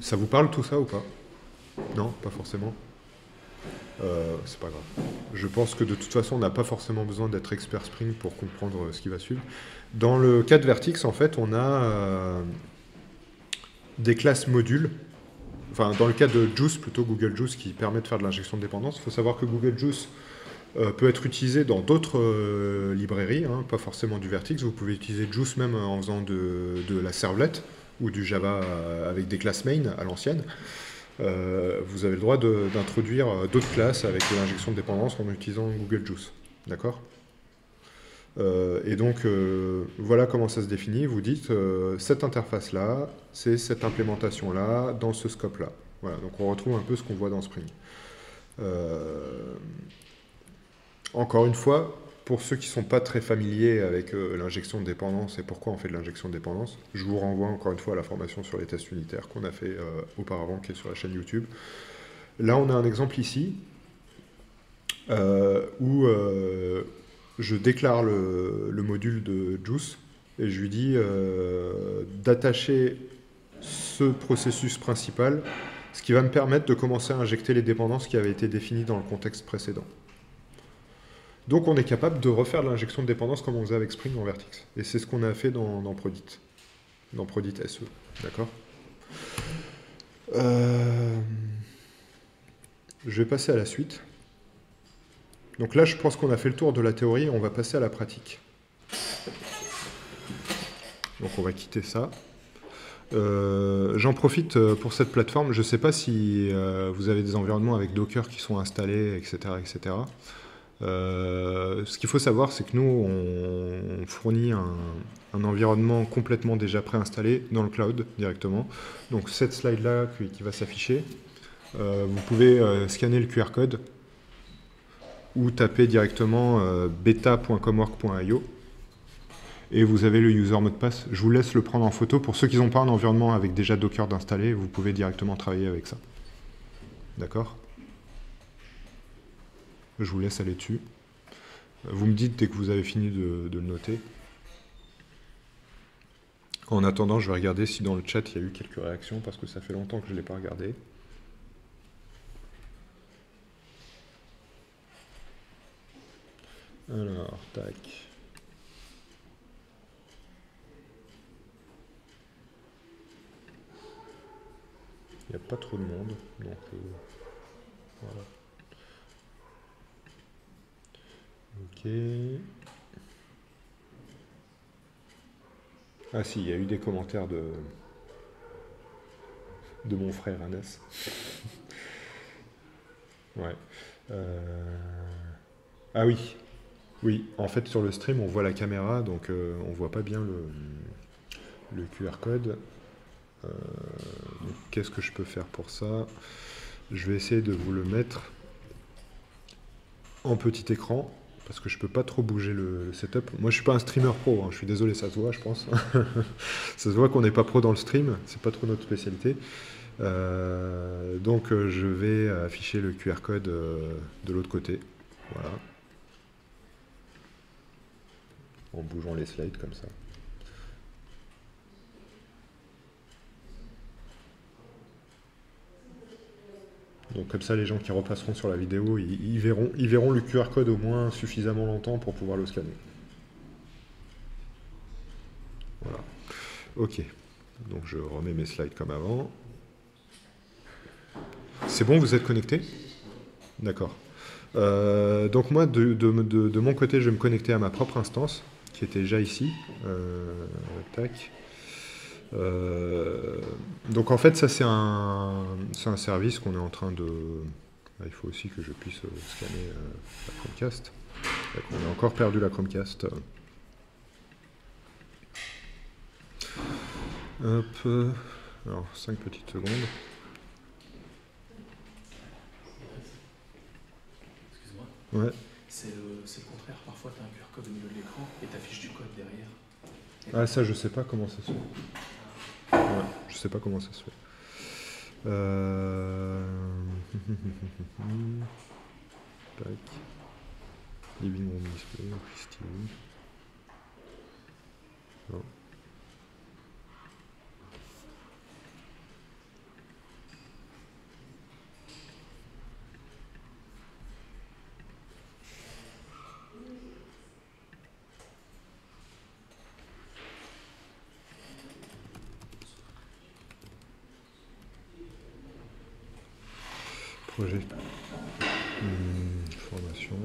Ça vous parle tout ça ou pas? Non, pas forcément. C'est pas grave. Je pense que de toute façon, on n'a pas forcément besoin d'être expert Spring pour comprendre ce qui va suivre. Dans le cas de Vertex, en fait, on a des classes modules. Enfin, dans le cas de Juice, plutôt Google Juice, qui permet de faire de l'injection de dépendance, il faut savoir que Google Juice peut être utilisé dans d'autres librairies, hein, pas forcément du Vertex. Vous pouvez utiliser Juice même en faisant de la servlette ou du Java avec des classes main à l'ancienne. Vous avez le droit d'introduire d'autres classes avec de l'injection de dépendance en utilisant Google Juice. D'accord? Et donc, voilà comment ça se définit. Vous dites, cette interface-là, c'est cette implémentation-là, dans ce scope-là. Voilà, donc on retrouve un peu ce qu'on voit dans Spring. Encore une fois, pour ceux qui ne sont pas très familiers avec l'injection de dépendance et pourquoi on fait de l'injection de dépendance, je vous renvoie encore une fois à la formation sur les tests unitaires qu'on a fait auparavant, qui est sur la chaîne YouTube. Là, on a un exemple ici, où je déclare le module de Juice, et je lui dis d'attacher ce processus principal, ce qui va me permettre de commencer à injecter les dépendances qui avaient été définies dans le contexte précédent. Donc on est capable de refaire de l'injection de dépendance comme on faisait avec Spring en Vertex. Et c'est ce qu'on a fait dans Prodit. Dans Prodit SE. D'accord? Je vais passer à la suite. Donc là, je pense qu'on a fait le tour de la théorie et on va passer à la pratique. Donc on va quitter ça. J'en profite pour cette plateforme. Je ne sais pas si vous avez des environnements avec Docker qui sont installés, etc. etc. Ce qu'il faut savoir, c'est que nous, on fournit un environnement complètement déjà préinstallé dans le cloud directement. Donc cette slide-là qui va s'afficher, vous pouvez scanner le QR code ou taper directement beta.comwork.io et vous avez le user mot de passe. Je vous laisse le prendre en photo. Pour ceux qui n'ont pas un environnement avec déjà Docker d'installer, vous pouvez directement travailler avec ça. D'accord ? Je vous laisse aller dessus. Vous me dites dès que vous avez fini de le noter. En attendant, je vais regarder si dans le chat il y a eu quelques réactions, parce que ça fait longtemps que je ne l'ai pas regardé. Alors, tac. Il n'y a pas trop de monde, donc voilà. Ok. Ah si, il y a eu des commentaires de mon frère Anas. Ouais. Ah oui. Oui, en fait sur le stream on voit la caméra, donc on voit pas bien le QR code. Qu'est-ce que je peux faire pour ça? Je vais essayer de vous le mettre en petit écran, parce que je peux pas trop bouger le setup. Moi je suis pas un streamer pro, hein. Je suis désolé, ça se voit je pense. Ça se voit qu'on n'est pas pro dans le stream, c'est pas trop notre spécialité. Donc je vais afficher le QR code de l'autre côté. Voilà. En bougeant les slides comme ça. Donc comme ça, les gens qui repasseront sur la vidéo, ils verront le QR code au moins suffisamment longtemps pour pouvoir le scanner. Voilà. Ok. Donc je remets mes slides comme avant. C'est bon, vous êtes connectés? D'accord. Donc moi, de mon côté, je vais me connecter à ma propre instance, qui était déjà ici. Tac. Donc en fait, ça c'est un service qu'on est en train de... Il faut aussi que je puisse scanner la Chromecast. Tac, on a encore perdu la Chromecast. Hop. Alors, 5 petites secondes. Excuse-moi. Ouais. C'est le contraire. Parfois, tu as un QR code au milieu de l'écran et tu affiches du code derrière. Ah, ça, je sais pas comment ça se fait. Ouais, je sais pas comment ça se fait. Tac. Living room display, Office TV. Non. Projet. Formation.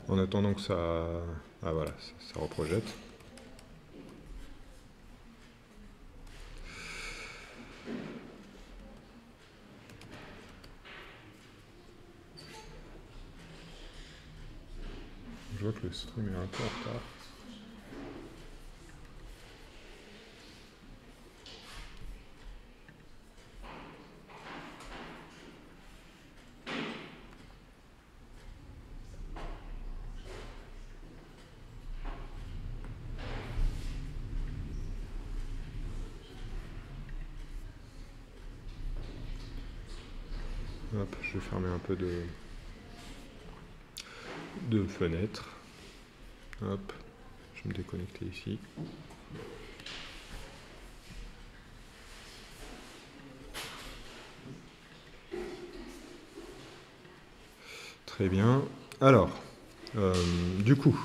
En attendant que ça... Ah voilà, ça reprojette. Je vois que le stream est un peu en retard. Hop, je vais fermer un peu de fenêtres. Hop, je vais me déconnecter ici. Très bien. Alors, du coup,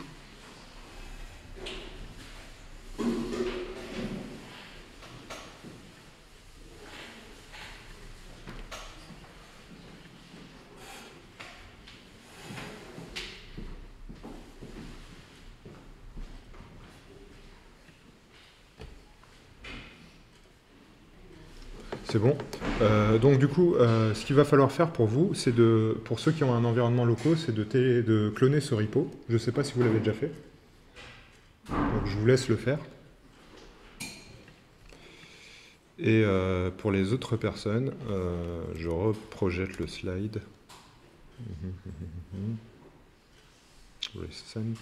c'est bon. Donc du coup, ce qu'il va falloir faire pour vous, c'est pour ceux qui ont un environnement local, c'est de cloner ce repo. Je ne sais pas si vous l'avez déjà fait. Donc je vous laisse le faire. Et pour les autres personnes, je reprojette le slide. Recent.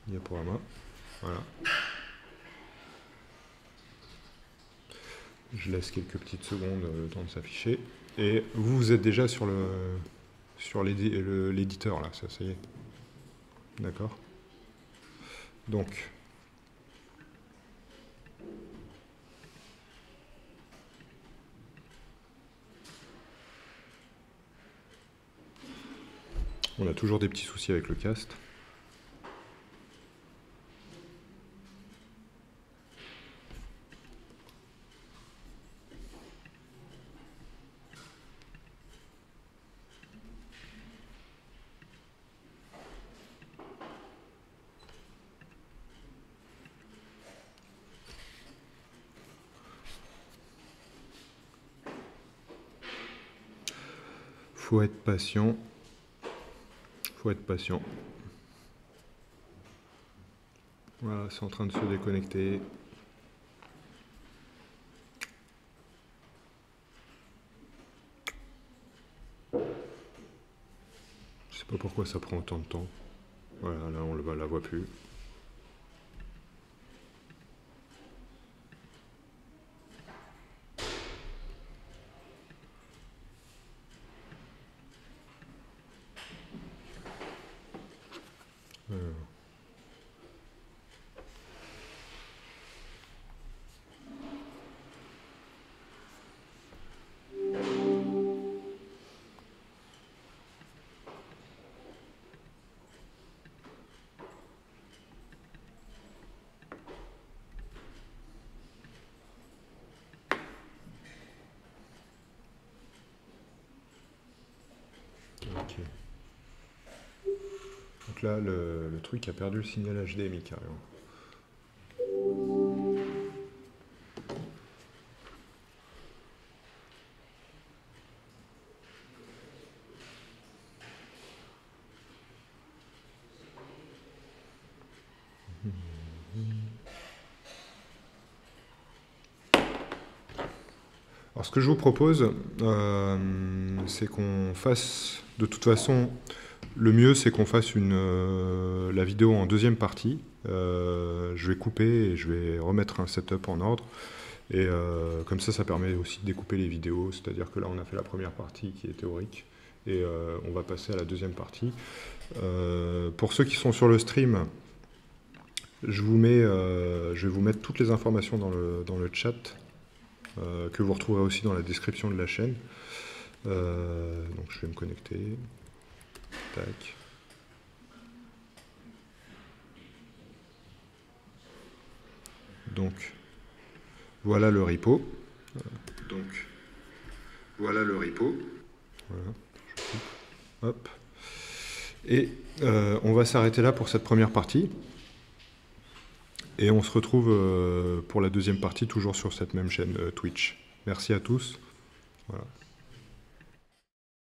Diaporama. Voilà. Je laisse quelques petites secondes le temps de s'afficher. Et vous êtes déjà sur l'éditeur là, ça y est. D'accord. Donc, on a toujours des petits soucis avec le cast. Faut être patient. Faut être patient. Voilà, c'est en train de se déconnecter. Je sais pas pourquoi ça prend autant de temps. Voilà, là on la voit plus. Ok. Donc là, le truc a perdu le signal HDMI carrément. Alors ce que je vous propose, c'est qu'on fasse, de toute façon, le mieux c'est qu'on fasse la vidéo en deuxième partie. Je vais couper et je vais remettre un setup en ordre. Et comme ça permet aussi de découper les vidéos. C'est-à-dire que là, on a fait la première partie qui est théorique. Et on va passer à la deuxième partie. Pour ceux qui sont sur le stream, je vais vous mettre toutes les informations dans le chat. Que vous retrouverez aussi dans la description de la chaîne. Donc je vais me connecter. Tac. Donc voilà le repo. Voilà. Hop. Et on va s'arrêter là pour cette première partie. Et on se retrouve pour la deuxième partie, toujours sur cette même chaîne Twitch. Merci à tous. Voilà.